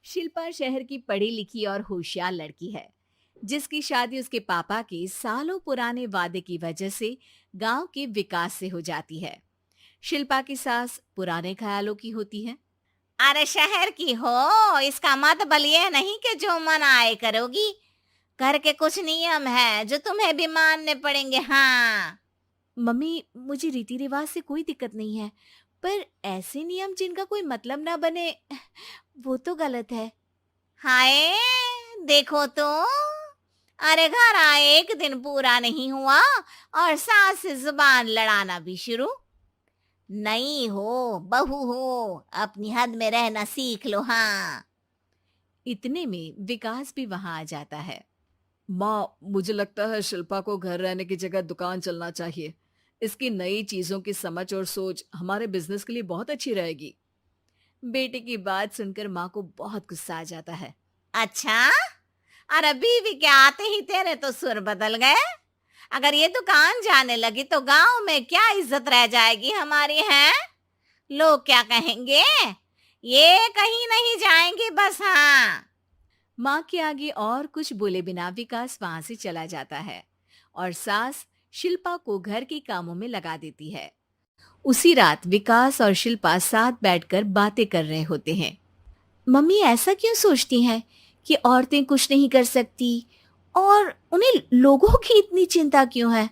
शिल्पा शहर की पढ़ी लिखी और होशियार लड़की है, जिसकी शादी उसके पापा के सालों पुराने वादे की वजह से गांव के विकास से हो जाती है। शिल्पा की सास पुराने ख्यालों की होती है। अरे शहर की हो, इसका मतलब ये नहीं कि जो मन आए करोगी। घर के कुछ नियम है जो तुम्हें भी मानने पड़ेंगे। हाँ। मम्मी, मुझे रीति रिवाज से कोई दिक्कत नहीं है, पर ऐसे नियम जिनका कोई मतलब ना बने, वो तो गलत है। हाय, देखो तो। अरे घर आए एक दिन पूरा नहीं हुआ और सास से जुबान लड़ाना भी शुरू। नहीं हो, बहू हो, अपनी हद में रहना सीख लो। हाँ। इतने में विकास भी वहां आ जाता है। माँ, मुझे लगता है शिल्पा को घर रहने की जगह दुकान चलना चाहिए। इसकी नई चीजों की समझ और सोच हमारे बिजनेस के लिए बहुत अच्छी रहेगी। बेटे की बात सुनकर माँ को बहुत गुस्सा आ जाता है। अच्छा, अरे बीवी के आते ही तेरे तो सुर बदल गए। अगर ये दुकान जाने लगी तो गांव में क्या इज्जत रह जाएगी हमारी है। लोग क्या कहेंगे। ये कहीं नहीं जाएंगे बस। हाँ। माँ के आगे और कुछ बोले बिना विकास वहां से चला जाता है और सास शिल्पा को घर के कामों में लगा देती है। उसी रात विकास और शिल्पा साथ बैठकर बातें कर रहे होते हैं। मम्मी ऐसा क्यों सोचती हैं कि औरतें कुछ नहीं कर सकती, और उन्हें लोगों की इतनी चिंता क्यों है?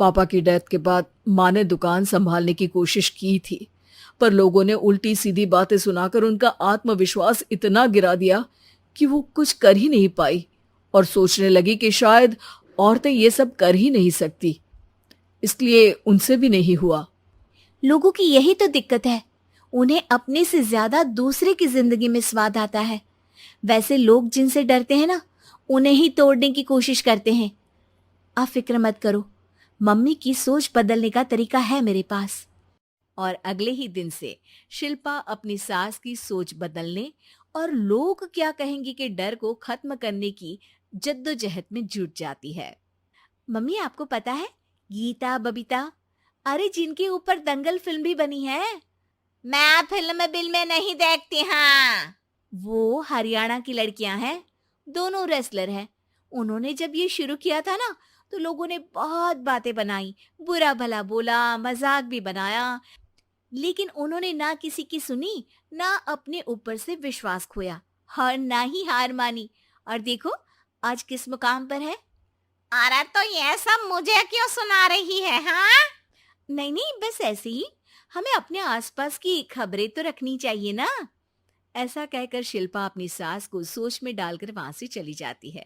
पापा की डेथ के बाद माँ ने दुकान संभालने की कोशिश की थी, पर लोगों ने उल्टी सीधी बातें सुनाकर उनका आत्मविश्वास इतना गिरा दिया कि वो कुछ कर ही नहीं पाई और सोचने लगी कि शायद औरतें ये सब कर ही नहीं सकती। इसलिए उनसे भी नहीं हुआ। लोगों की यही तो दिक्कत है, उन्हें अपने से ज्यादा दूसरे की जिंदगी में स्वाद आता है। वैसे लोग जिनसे डरते हैं ना, उन्हें ही तोड़ने की कोशिश करते हैं। आप फिक्र मत करो, मम्मी की सोच बदलने का तरीका है मेरे पास। और अगले ही दिन से शिल्पा अपनी सास की सोच बदलने और लोग क्या कहेंगे के डर को खत्म करने की जद्दोजहद में जुट जाती है। मम्मी, आपको पता है, गीता बबीता, अरे जिनके ऊपर दंगल फिल्म भी बनी है, मैं फिल्म बिल में नहीं देखती। हाँ। वो हरियाणा की लड़कियां हैं। दोनों रेसलर हैं। उन्होंने जब ये शुरू किया था ना, तो लोगों ने बहुत बातें बनाई, बुरा भला बोला, मजाक भी बनाया, लेकिन उन्होंने ना किसी की सुनी, ना अपने ऊपर से विश्वास खोया और ना ही हार मानी। और देखो आज किस मुकाम पर है। अरे तो ये सब मुझे क्यों सुना रही है। हाँ। नहीं नहीं, बस ऐसे ही, हमें अपने आसपास की खबरें तो रखनी चाहिए ना। ऐसा कहकर शिल्पा अपनी सास को सोच में डालकर वहां से चली जाती है।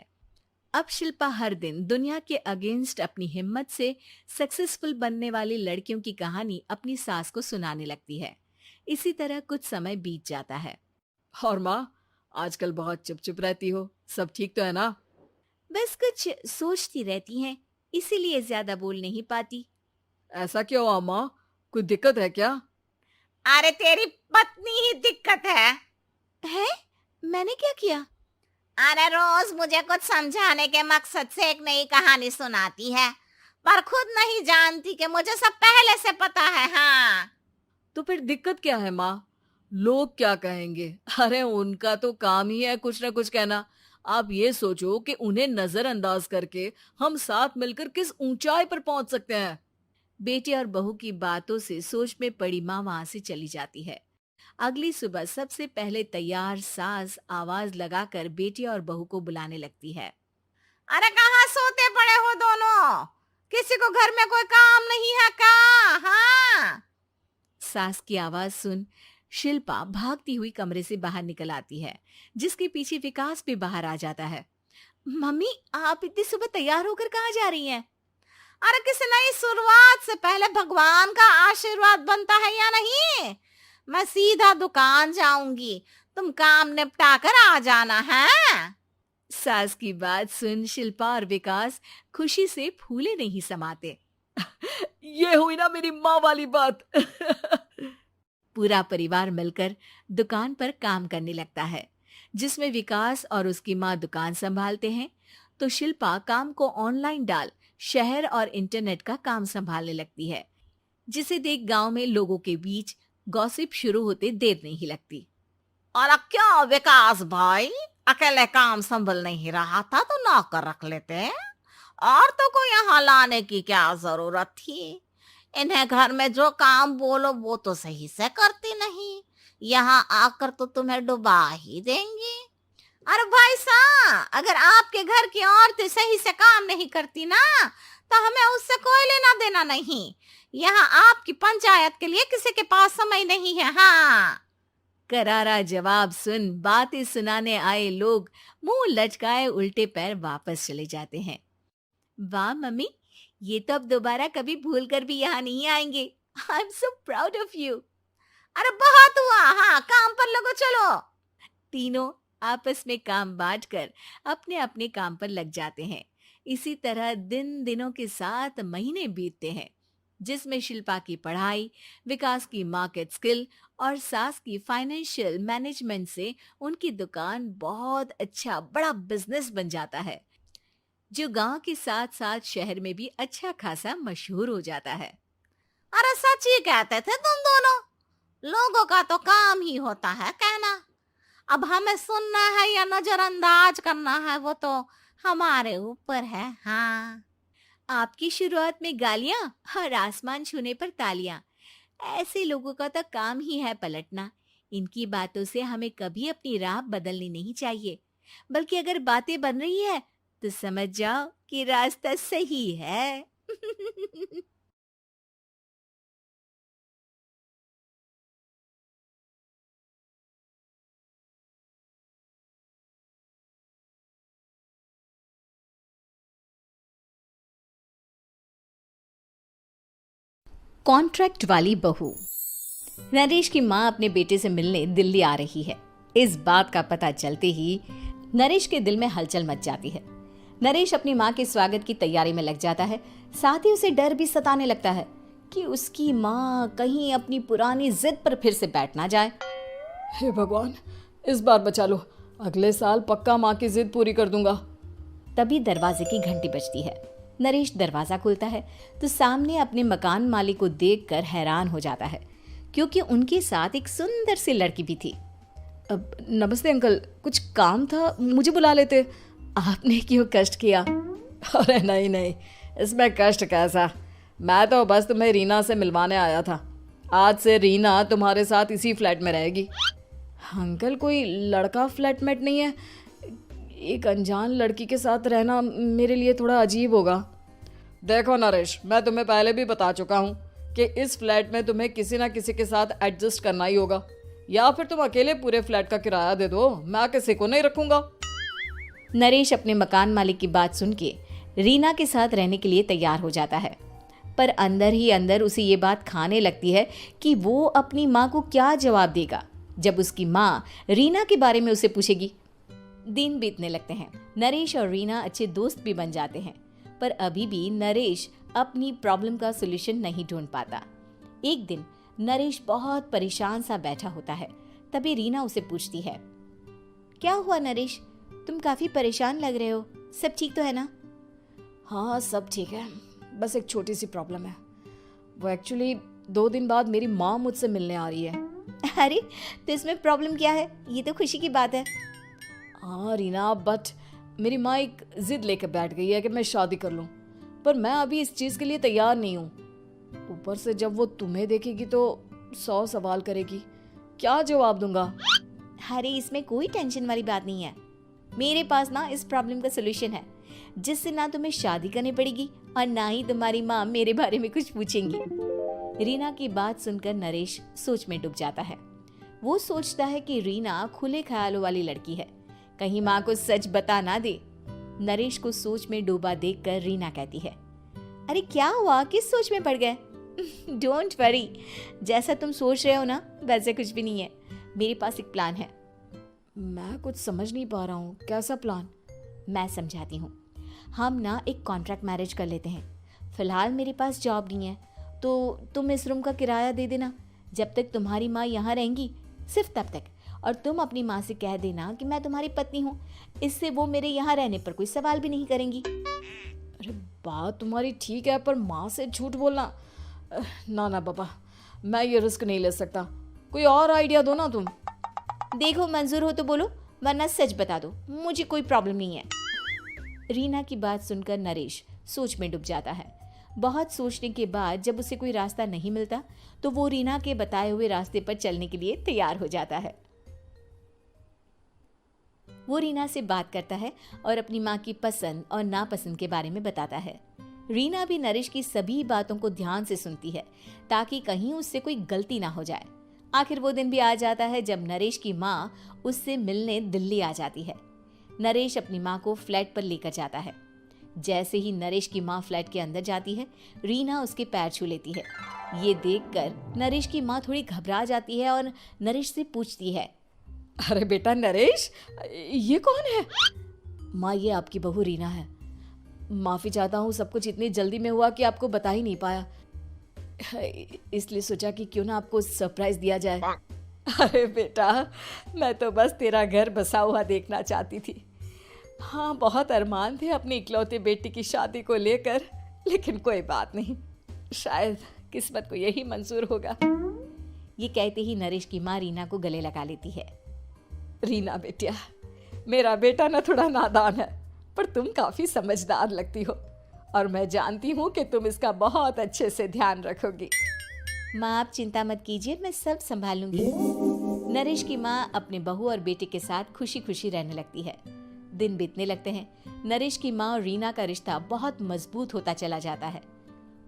अब शिल्पा हर दिन दुनिया के अगेंस्ट अपनी हिम्मत से सक्सेसफुल बनने वाली लड़कियों की कहानी अपनी सास को सुनाने लगती है। इसी तरह कुछ समय बीत जाता है। और माँ, आजकल बहुत चुप चुप रहती हो, सब ठीक तो है ना? बस कुछ सोचती रहती हैं, इसीलिए ज्यादा बोल नहीं पाती। ऐसा क्यों हुआ माँ? कोई दिक्कत है क्या? अरे तेरी पत्नी ही दिक्कत है। है? मैंने क्या किया? अरे रोज मुझे कुछ समझाने के मकसद से एक नई कहानी सुनाती है, पर खुद नहीं जानती कि मुझे सब पहले से पता है। हाँ। तो फिर दिक्कत क्या है माँ? लोग क्या कहेंगे? अरे उनका तो काम ही है कुछ ना कुछ कहना। आप ये सोचो कि उन्हें नजरअंदाज करके हम साथ मिलकर किस ऊंचाई पर पहुंच सकते हैं। बेटे और बहू की बातों से सोच में पड़ी माँ वहां से चली जाती है। अगली सुबह सबसे पहले तैयार सास आवाज लगाकर बेटे और बहू को बुलाने लगती है। अरे कहाँ सोते पड़े हो दोनों? किसी को घर में कोई काम नहीं है क्या? हाँ। सास की आवाज सुन शिल्पा भागती हुई कमरे से बाहर निकल आती है, जिसके पीछे विकास भी बाहर आ जाता है। मम्मी, आप इतनी सुबह तैयार होकर कहाँ जा रही हैं? अरे किसी नई शुरुआत से पहले भगवान का आशीर्वाद बनता है या नहीं? मैं सीधा दुकान जाऊंगी, तुम काम निपटा कर आ जाना है। सास की बात सुन शिल्पा और विकास खुशी से फूले नहीं समाते। ये हुई ना मेरी माँ वाली बात। पूरा परिवार मिलकर दुकान पर काम करने लगता है, जिसमें विकास और उसकी माँ दुकान संभालते हैं, तो शिल्पा काम को ऑनलाइन डाल शहर और इंटरनेट का काम संभालने लगती है, जिसे देख गांव में लोगों के बीच गॉसिप शुरू होते देर नहीं लगती। और क्या विकास भाई, अकेले काम संभल नहीं रहा था तो नौकर रख लेते। और तो को यहाँ लाने की क्या जरूरत थी? इन्हें घर में जो काम बोलो वो तो सही से करती नहीं, यहाँ आकर तो तुम्हें डुबा ही देंगी। अरे भाई साहब, अगर आपके घर की औरतें सही से काम नहीं करती ना, तो हमें उससे कोई लेना देना नहीं। यहाँ आपकी पंचायत के लिए किसी के पास समय नहीं है। हाँ। करारा जवाब सुन बातें सुनाने आए लोग मुंह लटकाए उल्टे पैर वापस चले जाते हैं। वाह मम्मी, ये तो अब दोबारा कभी भूल कर भी यहाँ नहीं आएंगे। I am so proud of you. अरे बहुत हुआ, हाँ काम पर लगो चलो। तीनों आपस में काम बांटकर अपने अपने काम पर लग जाते हैं। इसी तरह दिनों के साथ महीने बीतते हैं, जिसमें शिल्पा की पढ़ाई, विकास की मार्केट स्किल और सास की फाइनेंशियल मैनेजमेंट से उनकी दुकान बहुत अच्छा बड़ा बिजनेस बन जाता है, जो गांव के साथ साथ शहर में भी अच्छा खासा मशहूर हो जाता है। अरे सच ही कहते थे तुम दोनों, लोगों का तो काम ही होता है कहना। अब हमें सुनना है या नजरअंदाज करना है वो तो हमारे ऊपर है। हाँ। आपकी शुरुआत में गालियां और आसमान छूने पर तालियां, ऐसे लोगों का तो काम ही है पलटना। इनकी बातों से हमें कभी अपनी राह बदलनी नहीं चाहिए, बल्कि अगर बातें बन रही है तो समझ जाओ कि रास्ता सही है। कॉन्ट्रैक्ट वाली बहू। नरेश की माँ अपने बेटे से मिलने दिल्ली आ रही है। इस बात का पता चलते ही नरेश के दिल में हलचल मच जाती है। नरेश अपनी माँ के स्वागत की तैयारी में लग जाता है। साथ ही उसे डर भी सताने लगता है कि उसकी माँ कहीं अपनी पुरानी जिद पर फिर से बैठ ना जाए। हे भगवान, इस बार बचा लो, अगले साल पक्का माँ की जिद पूरी कर दूंगा। तभी दरवाजे की घंटी बजती है। नरेश दरवाजा खोलता है तो सामने अपने मकान मालिक को देखकर हैरान हो जाता है, क्योंकि उनके साथ एक सुंदर सी लड़की भी थी। अब नमस्ते अंकल, कुछ काम था, मुझे बुला लेते। आपने क्यों कष्ट किया? अरे नहीं नहीं, इसमें कष्ट कैसा, मैं तो बस तुम्हें रीना से मिलवाने आया था। आज से रीना तुम्हारे साथ इसी फ्लैट में रहेगी। अंकल, कोई लड़का फ्लैटमेट नहीं है? एक अनजान लड़की के साथ रहना मेरे लिए थोड़ा अजीब होगा। देखो नरेश, मैं तुम्हें पहले भी बता चुका हूँ कि इस फ्लैट में तुम्हें किसी ना किसी के साथ एडजस्ट करना ही होगा, या फिर तुम अकेले पूरे फ्लैट का किराया दे दो, मैं किसी को नहीं रखूंगा। नरेश अपने मकान मालिक की बात सुन के रीना के साथ रहने के लिए तैयार हो जाता है, पर अंदर ही अंदर उसे ये बात खाने लगती है कि वो अपनी माँ को क्या जवाब देगा जब उसकी माँ रीना के बारे में उसे पूछेगी। दिन बीतने लगते हैं। नरेश और रीना अच्छे दोस्त भी बन जाते हैं, पर अभी भी नरेश अपनी प्रॉब्लम का सॉल्यूशन नहीं ढूंढ पाता। एक दिन नरेश बहुत परेशान सा बैठा होता है। तभी रीना उसे पूछती है, क्या हुआ नरेश, तुम काफी परेशान लग रहे हो, सब ठीक तो है ना? हाँ सब ठीक है, बस एक छोटी सी प्रॉब्लम है। वो एक्चुअली 2 दिन बाद मेरी माँ मुझसे मिलने आ रही है। अरे तो इसमें प्रॉब्लम क्या है, ये तो खुशी की बात है। हाँ रीना, बट मेरी माँ एक जिद लेकर बैठ गई है कि मैं शादी कर लूँ, पर मैं अभी इस चीज़ के लिए तैयार नहीं हूँ। ऊपर से जब वो तुम्हें देखेगी तो 100 सवाल करेगी, क्या जवाब दूंगा? अरे इसमें कोई टेंशन वाली बात नहीं है, मेरे पास ना इस प्रॉब्लम का सलूशन है, जिससे ना तुम्हें शादी करनी पड़ेगी और ना ही तुम्हारी माँ मेरे बारे में कुछ पूछेंगी। रीना की बात सुनकर नरेश सोच में डूब जाता है। वो सोचता है कि रीना खुले ख्यालों वाली लड़की है, कहीं माँ को सच बता ना दे। नरेश को सोच में डूबा देखकर रीना कहती है, अरे क्या हुआ, किस सोच में पड़ गए? डोंट वरी, जैसा तुम सोच रहे हो ना वैसे कुछ भी नहीं है, मेरे पास एक प्लान है। मैं कुछ समझ नहीं पा रहा हूँ, कैसा प्लान? मैं समझाती हूँ। हम ना एक कॉन्ट्रैक्ट मैरिज कर लेते हैं। फिलहाल मेरे पास जॉब नहीं है, तो तुम इस रूम का किराया दे देना जब तक तुम्हारी माँ यहाँ रहेंगी, सिर्फ तब तक। और तुम अपनी माँ से कह देना कि मैं तुम्हारी पत्नी हूँ, इससे वो मेरे यहाँ रहने पर कोई सवाल भी नहीं करेंगी। अरे बात तुम्हारी ठीक है, पर माँ से झूठ बोलना, ना ना पापा, मैं ये रिस्क नहीं ले सकता, कोई और आइडिया दो ना तुम। देखो मंजूर हो तो बोलो, वरना सच बता दो, मुझे कोई प्रॉब्लम नहीं है। रीना की बात सुनकर नरेश सोच में डूब जाता है। बहुत सोचने के बाद जब उसे कोई रास्ता नहीं मिलता तो वो रीना के बताए हुए रास्ते पर चलने के लिए तैयार हो जाता है। वो रीना से बात करता है और अपनी माँ की पसंद और नापसंद के बारे में बताता है। रीना भी नरेश की सभी बातों को ध्यान से सुनती है ताकि कहीं उससे कोई गलती ना हो जाए। आखिर वो दिन भी आ जाता है जब नरेश की माँ उससे मिलने दिल्ली आ जाती है। नरेश अपनी माँ को फ्लैट पर लेकर जाता है। जैसे ही नरेश की माँ फ्लैट के अंदर जाती है, रीना उसके पैर छू लेती है। ये देखकर नरेश की माँ थोड़ी घबरा जाती है और नरेश से पूछती है, अरे बेटा नरेश, ये कौन है? माँ ये आपकी बहू रीना है। माफ़ी चाहता हूँ, सब कुछ इतनी जल्दी में हुआ कि आपको बता ही नहीं पाया, इसलिए सोचा कि क्यों ना आपको सरप्राइज दिया जाए। अरे बेटा, मैं तो बस तेरा घर बसा हुआ देखना चाहती थी। हाँ, बहुत अरमान थे अपनी इकलौती बेटी की शादी को लेकर, लेकिन कोई बात नहीं, शायद किस्मत को यही मंजूर होगा। ये कहते ही नरेश की माँ रीना को गले लगा लेती है। रीना बेटिया, मेरा बेटा ना थोड़ा नादान है, पर तुम काफी समझदार लगती हो और मैं जानती हूँ कि तुम इसका बहुत अच्छे से ध्यान रखोगी। माँ आप चिंता मत कीजिए, मैं सब संभाल लूंगी। नरेश की माँ अपने बहू और बेटे के साथ खुशी खुशी रहने लगती है। दिन बीतने लगते हैं। नरेश की माँ और रीना का रिश्ता बहुत मजबूत होता चला जाता है।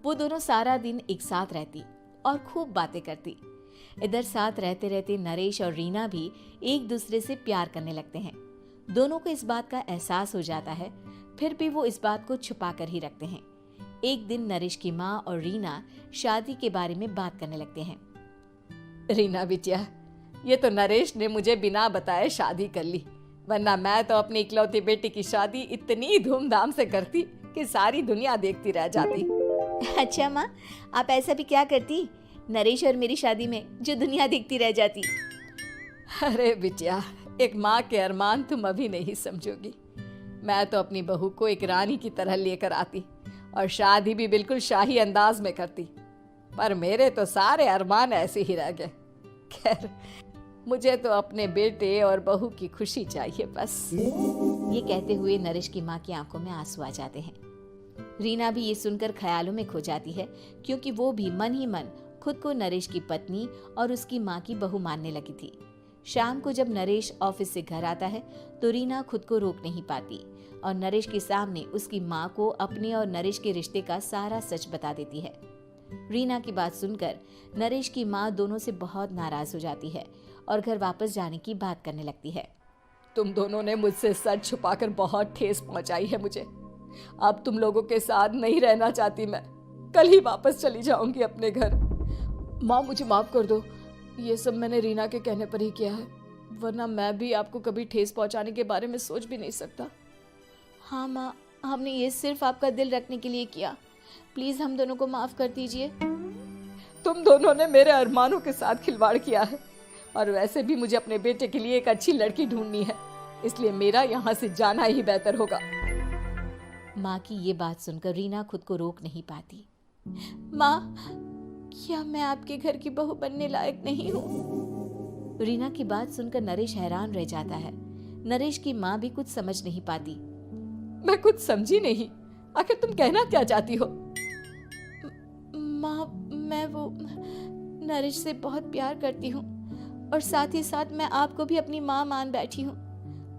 वो दोनों सारा दिन एक साथ रहती और खूब बातें करती। इधर साथ रहते रहते नरेश और रीना भी एक दूसरे से प्यार करने लगते हैं। दोनों को इस बात का एहसास हो जाता है, फिर भी वो इस बात को छुपा कर ही रखते हैं। एक दिन नरेश की माँ और रीना शादी के बारे में बात करने लगते हैं। रीना बिटिया, ये तो नरेश ने मुझे बिना बताए शादी कर ली, वरना मैं तो अपनी इकलौती बेटी की शादी इतनी धूमधाम से करती कि सारी दुनिया देखती रह जाती। अच्छा माँ, आप ऐसा भी क्या करती नरेश और मेरी शादी में जो दुनिया देखती रह जाती? अरे बिटिया, एक माँ के अरमान तुम अभी नहीं समझोगी। मैं तो अपनी बहू को एक रानी की तरह लेकर आती और शादी भी बिल्कुल शाही अंदाज में करती, पर मेरे तो सारे अरमान ऐसे ही रह गए। खैर, मुझे तो अपने बेटे और बहू की खुशी चाहिए बस। ये कहते हुए नरेश की माँ की आंखों में आंसू आ जाते हैं। रीना भी ये सुनकर ख्यालों में खो जाती है, क्योंकि वो भी मन ही मन खुद को नरेश की पत्नी और उसकी माँ की बहू मानने लगी थी। शाम को जब नरेश ऑफिस से घर आता है तो रीना खुद को रोक नहीं पाती और नरेश के सामने उसकी माँ को अपने और नरेश के रिश्ते का सारा सच बता देती है। रीना की बात सुनकर नरेश की माँ दोनों से बहुत नाराज हो जाती है और घर वापस जाने की बात करने लगती है। तुम दोनों ने मुझसे सच छुपाकर बहुत ठेस पहुंचाई है मुझे। अब तुम लोगों के साथ नहीं रहना चाहती मैं, कल ही वापस चली जाऊंगी अपने घर। माँ मुझे माफ कर दो, ये सब मैंने रीना के कहने पर ही किया है, वरना मैं भी आपको कभी ठेस पहुंचाने के बारे में सोच भी नहीं सकता। हाँ माँ, हमने ये सिर्फ आपका दिल रखने के लिए किया, प्लीज हम दोनों को माफ कर दीजिए। तुम दोनों ने मेरे अरमानों के साथ खिलवाड़ किया है और वैसे भी मुझे अपने बेटे के लिए एक अच्छी लड़की ढूंढनी है, इसलिए मेरा यहाँ से जाना ही बेहतर होगा। माँ की ये बात सुनकर रीना खुद को रोक नहीं पाती। माँ, क्या मैं आपके घर की बहू बनने लायक नहीं हूँ? रीना की बात सुनकर नरेश हैरान रह जाता है। नरेश की माँ भी कुछ समझ नहीं पाती। मैं कुछ समझी नहीं, आखिर तुम कहना क्या चाहती हो? माँ, मैं वो नरेश से बहुत प्यार करती हूँ और साथ ही साथ मैं आपको भी अपनी माँ मान बैठी हूँ।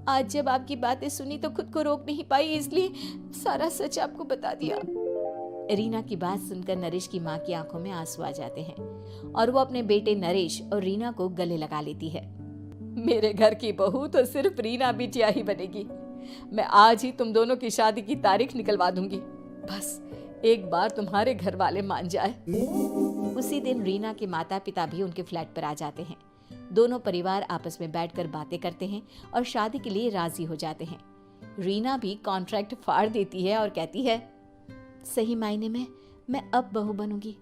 आज जब आपकी बातें सुनी तो खुद को रोक नहीं पाई, इसलिए सारा सच आपको बता दिया। रीना की बात सुनकर नरेश की माँ की आंखों में आंसू आ जाते हैं और वो अपने बेटे नरेश और रीना को गले लगा लेती है। मेरे घर की बहू तो सिर्फ रीना बिटिया ही बनेगी। मैं आज ही तुम दोनों की शादी की तारीख निकलवा दूंगी, बस एक बार तुम्हारे घर वाले मान जाए। उसी दिन रीना के माता पिता भी उनके फ्लैट पर आ जाते हैं। दोनों परिवार आपस में बैठकर बातें करते हैं और शादी के लिए राजी हो जाते हैं। रीना भी कॉन्ट्रैक्ट फाड़ देती है और कहती है, सही मायने में मैं अब बहू बनूंगी,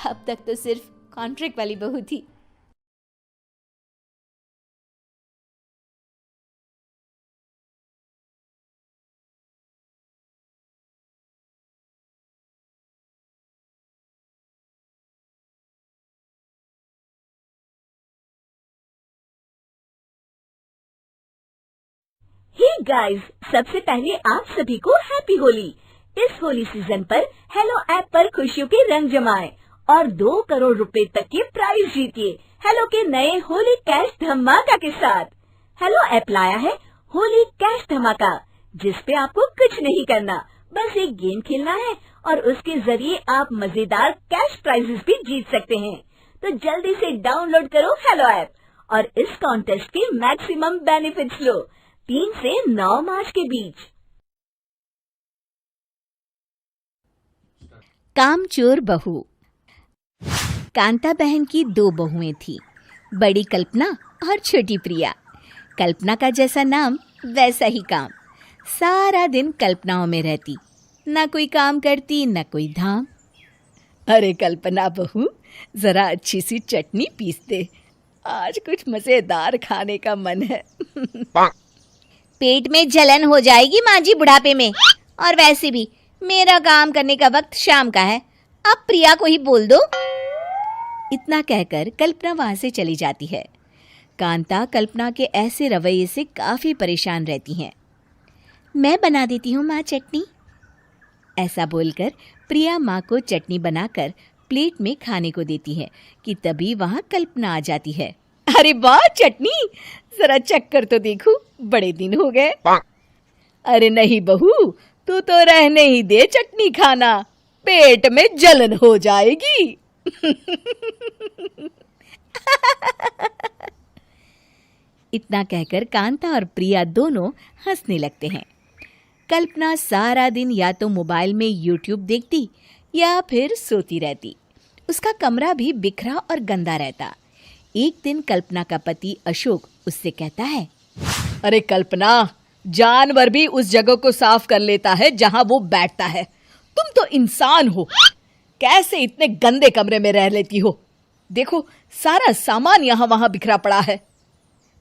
अब तक तो सिर्फ कॉन्ट्रैक्ट वाली बहू थी। हे गाइस, सबसे पहले आप सभी को हैप्पी होली। इस होली सीजन पर हेलो ऐप पर खुशियों के रंग जमाएं और 2 करोड़ रुपए तक के प्राइज जीतिए हेलो के नए होली कैश धमाका के साथ। हेलो ऐप लाया है होली कैश धमाका, जिस पे आपको कुछ नहीं करना, बस एक गेम खेलना है और उसके जरिए आप मजेदार कैश प्राइजेस भी जीत सकते हैं। तो जल्दी से डाउनलोड करो हेलो ऐप और इस कॉन्टेस्ट के मैक्सिमम बेनिफिट्स लो 3 से 9 मार्च के बीच। कामचोर बहू। कांता बहन की 2 बहुएं थी, बड़ी कल्पना और छोटी प्रिया। कल्पना का जैसा नाम वैसा ही काम। सारा दिन कल्पनाओं में रहती, ना कोई काम करती ना कोई धाम। अरे कल्पना बहू, जरा अच्छी सी चटनी पीस दे, आज कुछ मजेदार खाने का मन है। पेट में जलन हो जाएगी माँ जी बुढ़ापे में, और वैसे भी मेरा काम करने का वक्त शाम का है, अब प्रिया को ही बोल दो। इतना कहकर कल्पना वहां से चली जाती है। कांता कल्पना के ऐसे रवैये से काफी परेशान रहती हैं। मैं बना देती हूँ माँ चटनी। ऐसा बोलकर प्रिया माँ को चटनी बनाकर प्लेट में खाने को देती है कि तभी वहां कल्पना आ जाती है। अरे वाह चटनी, जरा चक्कर तो देखूं, बड़े दिन हो गए। अरे नहीं बहू, तू तो रहने ही दे चटनी खाना, पेट में जलन हो जाएगी। इतना कहकर कांता और प्रिया दोनों हंसने लगते हैं। कल्पना सारा दिन या तो मोबाइल में यूट्यूब देखती या फिर सोती रहती। उसका कमरा भी बिखरा और गंदा रहता। एक दिन कल्पना का पति अशोक उससे कहता है, अरे कल्पना, जानवर भी उस जगह को साफ कर लेता है जहां वो बैठता है, तुम तो इंसान हो, कैसे इतने गंदे कमरे में रह लेती हो? देखो सारा सामान यहाँ वहां बिखरा पड़ा है।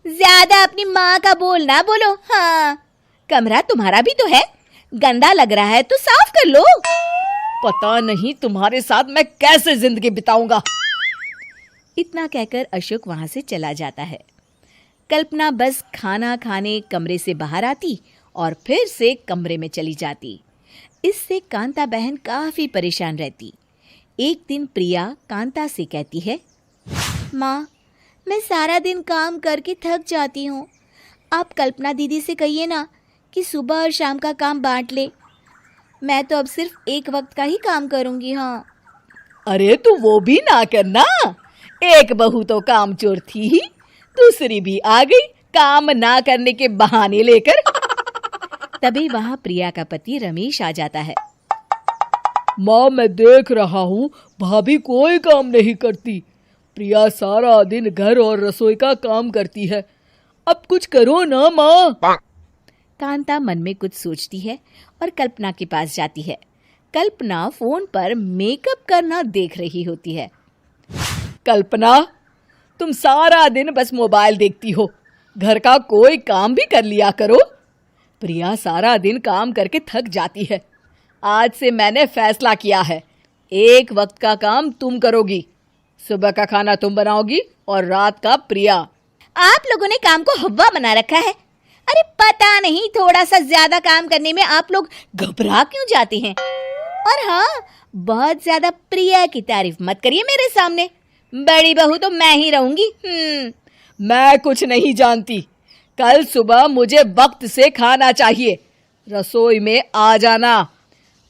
ज्यादा अपनी माँ का बोल ना बोलो। हाँ, कमरा तुम्हारा भी तो है, गंदा लग रहा है तो साफ कर लो। पता नहीं तुम्हारे साथ मैं कैसे जिंदगी बिताऊंगा। इतना कहकर अशोक वहां से चला जाता है। कल्पना बस खाना खाने कमरे से बाहर आती और फिर से कमरे में चली जाती। इससे कांता बहन काफी परेशान रहती। एक दिन प्रिया कांता से कहती है, माँ, मैं सारा दिन काम करके थक जाती हूँ, आप कल्पना दीदी से कहिए ना कि सुबह और शाम का काम बांट ले। मैं तो अब सिर्फ एक वक्त का ही काम करूँगी। हाँ। अरे तू वो भी ना करना, एक बहू तो कामचोर थी ही, दूसरी भी आ गई काम ना करने के बहाने लेकर। तभी वहां प्रिया का पति रमेश आ जाता है। माँ, मैं देख रहा हूँ भाभी कोई काम नहीं करती, प्रिया सारा दिन घर और रसोई का काम करती है, अब कुछ करो ना माँ। कांता मन में कुछ सोचती है और कल्पना के पास जाती है। कल्पना फोन पर मेकअप करना देख रही होती है। कल्पना, तुम सारा दिन बस मोबाइल देखती हो, घर का कोई काम भी कर लिया करो। प्रिया सारा दिन काम करके थक जाती है, आज से मैंने फैसला किया है, एक वक्त का काम तुम करोगी, सुबह का खाना तुम बनाओगी और रात का प्रिया। आप लोगों ने काम को हवा बना रखा है। अरे पता नहीं थोड़ा सा ज्यादा काम करने में आप लोग घबरा क्यों जाते हैं। और हाँ, बहुत ज्यादा प्रिया की तारीफ मत करिए मेरे सामने, बड़ी बहू तो मैं ही रहूंगी। मैं कुछ नहीं जानती, कल सुबह मुझे वक्त से खाना चाहिए, रसोई में आ जाना,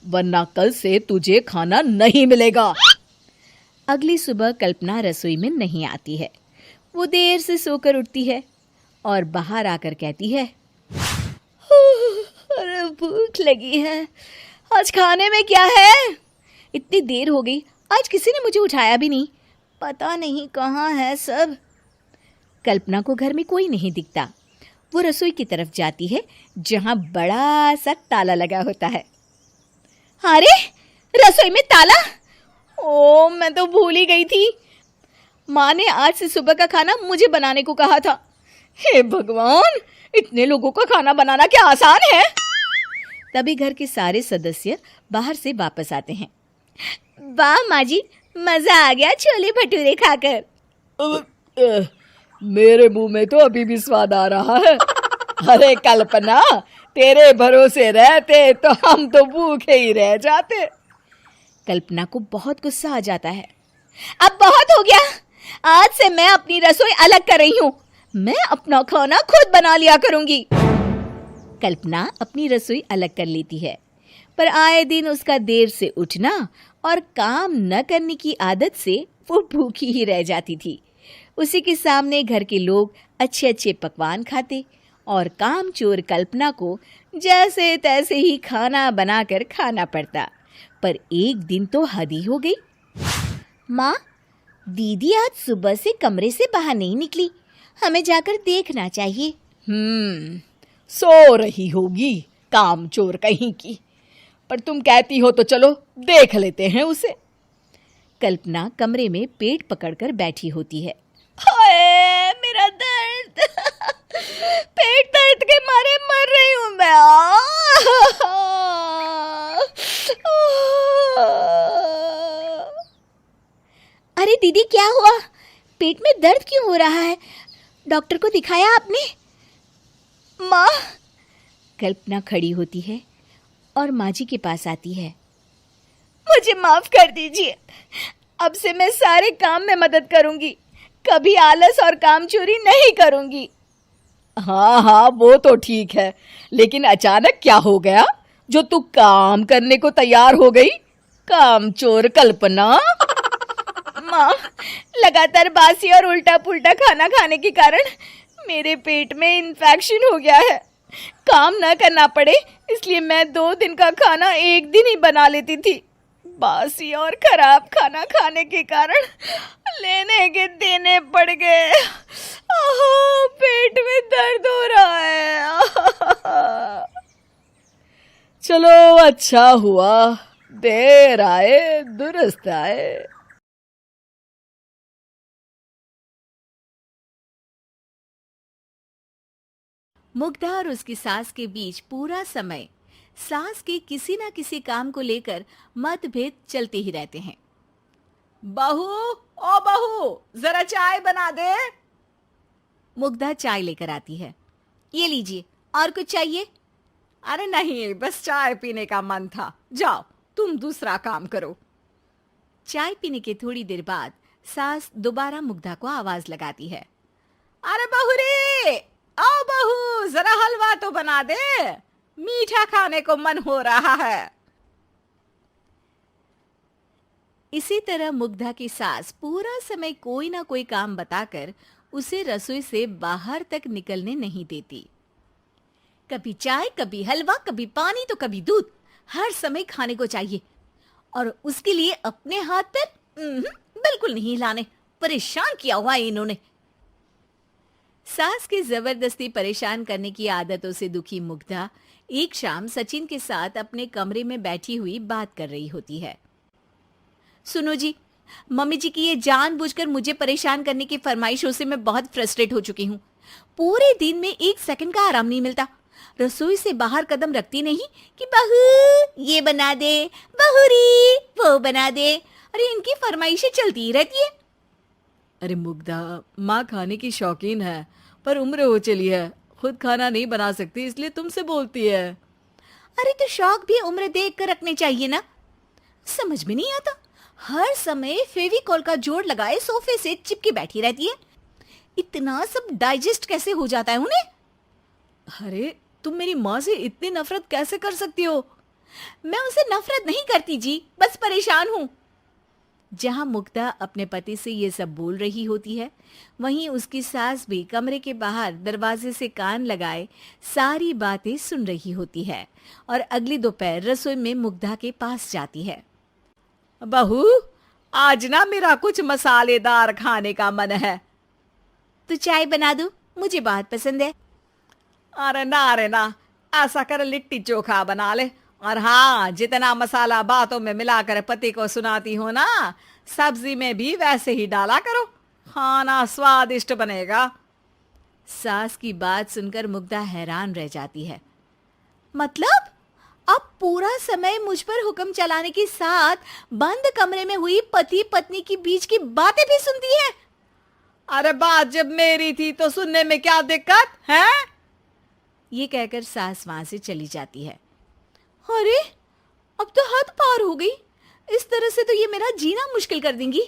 वरना कल से तुझे खाना नहीं मिलेगा। अगली सुबह कल्पना रसोई में नहीं आती है। वो देर से सोकर उठती है और बाहर आकर कहती है, अरे भूख लगी है, आज खाने में क्या है? इतनी देर हो गई, आज किसी ने मुझे उठाया भी नहीं, पता नहीं कहाँ है सब। कल्पना को घर में कोई नहीं दिखता। वो रसोई की तरफ जाती है जहाँ बड़ा सा ताला लगा होता है। अरे रसोई में ताला? ओ, मैं तो भूल ही गई थी। माँ ने आज से सुबह का खाना मुझे बनाने को कहा था। हे भगवान, इतने लोगों का खाना बनाना क्या आसान है? तभी घर के सारे सदस्य बाहर से वापस आते हैं। वाह माँ जी, मजा आ गया छोले भटूरे खाकर। मेरे मुंह में तो अभी भी स्वाद आ रहा है। अरे कल्पना, तेरे भरोसे रहते तो हम तो भूखे ही रह जाते। कल्पना को बहुत गुस्सा आ जाता है। अब बहुत हो गया, आज से मैं अपनी रसोई अलग कर रही हूँ। मैं अपना खाना खुद बना लिया करूंगी। कल्पना अपनी रसोई अलग कर लेती है, पर आए दिन उसका देर से उठना और काम न करने की आदत से वो भूखी ही रह जाती थी। उसी के सामने घर के लोग अच्छे अच्छे पकवान खाते और कामचोर कल्पना को जैसे तैसे ही खाना बनाकर खाना पड़ता। पर एक दिन तो हद ही हो गई। माँ, दीदी आज सुबह से कमरे से बाहर नहीं निकली, हमें जाकर देखना चाहिए। सो रही होगी कामचोर कहीं की, पर तुम कहती हो तो चलो देख लेते हैं उसे। कल्पना कमरे में पेट पकड़कर बैठी होती है। हाय मेरा दर्द, पेट दर्द के मारे मर रही हूं मैं। अरे दीदी, क्या हुआ? पेट में दर्द क्यों हो रहा है? डॉक्टर को दिखाया आपने? माँ, कल्पना खड़ी होती है और माँ जी के पास आती है। मुझे माफ कर दीजिए, अब से मैं सारे काम में मदद करूंगी, कभी आलस और काम चोरी नहीं करूंगी। हाँ हाँ, वो तो ठीक है, लेकिन अचानक क्या हो गया जो तू काम करने को तैयार हो गई? कामचोर कल्पना। माँ, लगातार बासी और उल्टा पुल्टा खाना खाने के कारण मेरे पेट में इन्फेक्शन हो गया है। काम न करना पड़े इसलिए मैं 2 दिन का खाना एक दिन ही बना लेती थी। बासी और खराब खाना खाने के कारण लेने के देने पड़ गए। पेट में दर्द हो रहा है। चलो अच्छा हुआ, देर आए दुरुस्त आए। मुग्धा और उसकी सास के बीच पूरा समय सास के किसी न किसी काम को लेकर मतभेद चलते ही रहते हैं। बहू, ओ बहू, जरा चाय बना दे। मुग्धा चाय लेकर आती है। ये लीजिए, और कुछ चाहिए? अरे नहीं, बस चाय पीने का मन था। जाओ, तुम दूसरा काम करो। चाय पीने के थोड़ी देर बाद सास दोबारा मुग्धा को आवाज लगाती है। अरे बहू रे, आओ बहू, जरा हलवा तो बना दे, मीठा खाने को मन हो रहा है। इसी तरह मुग्धा की सास पूरा समय कोई ना कोई काम बताकर उसे रसोई से बाहर तक निकलने नहीं देती। कभी चाय, कभी हलवा, कभी पानी तो कभी दूध, हर समय खाने को चाहिए और उसके लिए अपने हाथ पैर बिल्कुल नहीं हिलाने। परेशान किया हुआ है इन्होंने। सास की जबरदस्ती परेशान करने की आदतों से दुखी मुग्धा एक शाम सचिन के साथ अपने कमरे में बैठी हुई बात कर रही होती है। सुनो जी, मम्मी जी की ये जानबूझकर मुझे परेशान करने की फरमाइशों से मैं बहुत फ्रस्ट्रेट हो चुकी हूँ। पूरे दिन में 1 सेकंड का आराम नहीं मिलता। रसोई से बाहर कदम रखती नहीं कि बहू ये बना दे, बहुरी वो बना दे। अरे इनकी फरमाइशें चलती ही रहती है। अरे मुग्धा, माँ खाने की शौकीन है, पर उम्र हो चली है, खुद खाना नहीं बना सकती, इसलिए तुमसे बोलती है। अरे तो शौक भी उम्र देख कर रखने चाहिए ना। समझ में नहीं आता, हर समय फेविकॉल का जोड़ लगाए सोफे से चिपके बैठी रहती है। इतना सब डाइजेस्ट कैसे हो जाता है उन्हें? अरे तुम मेरी माँ से इतनी नफरत कैसे कर सकती हो? मैं उनसे नफरत नहीं करती जी, बस परेशान हूँ। जहां मुग्धा अपने पति से ये सब बोल रही होती है, वहीं उसकी सास भी कमरे के बाहर दरवाजे से कान लगाए सारी बातें सुन रही होती है और अगली दोपहर रसोई में मुग्धा के पास जाती है। बहू, आज ना मेरा कुछ मसालेदार खाने का मन है। तो चाय बना दूं? मुझे बहुत पसंद है। अरे ना, ऐसा कर लिट्टी चोखा बना ले। और हाँ, जितना मसाला बातों में मिलाकर पति को सुनाती हो ना, सब्जी में भी वैसे ही डाला करो, खाना स्वादिष्ट बनेगा। सास की बात सुनकर मुग्धा हैरान रह जाती है। मतलब अब पूरा समय मुझ पर हुक्म चलाने के साथ बंद कमरे में हुई पति पत्नी की बीच की बातें भी सुनती है? अरे बात जब मेरी थी तो सुनने में क्या दिक्कत है? ये कहकर सास वहां से चली जाती है। अरे अब तो हद पार हो गई, इस तरह से तो ये मेरा जीना मुश्किल कर देंगी।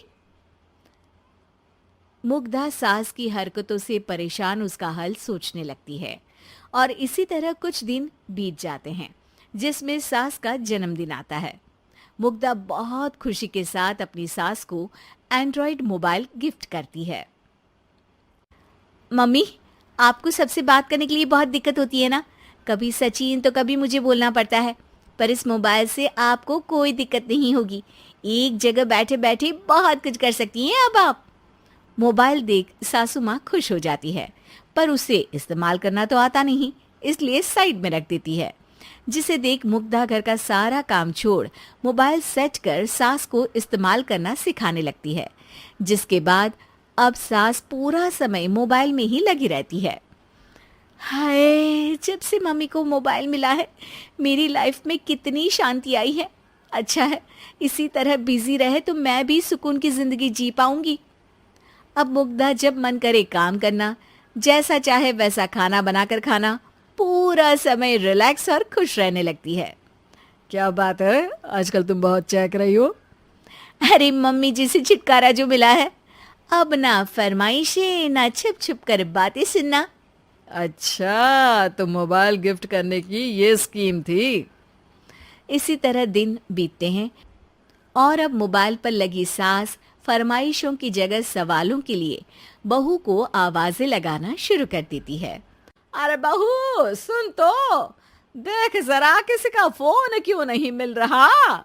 मुग्धा सास की हरकतों से परेशान उसका हल सोचने लगती है और इसी तरह कुछ दिन बीत जाते हैं जिसमें सास का जन्मदिन आता है। मुग्धा बहुत खुशी के साथ अपनी सास को एंड्रॉयड मोबाइल गिफ्ट करती है। मम्मी, आपको सबसे बात करने के लिए बहुत दिक्कत होती है ना, कभी सचिन तो कभी मुझे बोलना पड़ता है, पर इस मोबाइल से आपको कोई दिक्कत नहीं होगी। एक जगह बैठे बैठे बहुत कुछ कर सकती हैं अब आप। मोबाइल देख सासू माँ खुश हो जाती है, पर उसे इस्तेमाल करना तो आता नहीं, इसलिए साइड में रख देती है। जिसे देख मुग्धा घर का सारा काम छोड़ मोबाइल सेट कर सास को इस्तेमाल करना सिखाने लगती है, जिसके बाद अब सास पूरा समय मोबाइल में ही लगी रहती है। हाय, जब से मम्मी को मोबाइल मिला है मेरी लाइफ में कितनी शांति आई है। अच्छा है, इसी तरह बिजी रहे तो मैं भी सुकून की जिंदगी जी पाऊंगी। अब मुग्धा जब मन करे काम करना, जैसा चाहे वैसा खाना बनाकर खाना, पूरा समय रिलैक्स और खुश रहने लगती है। क्या बात है, आजकल तुम बहुत चहक रही हो। अरे मम्मी जी से छुटकारा जो मिला है, अब ना फरमाइशें ना छुप छुप कर बातें सुनना। अच्छा, तो मोबाइल गिफ्ट करने की ये स्कीम थी। इसी तरह दिन बीतते हैं और अब मोबाइल पर लगी सास फरमाइशों की जगह सवालों के लिए बहू को आवाजें लगाना शुरू कर देती है। अरे बहू सुन तो, देख जरा किसी का फोन क्यों नहीं मिल रहा।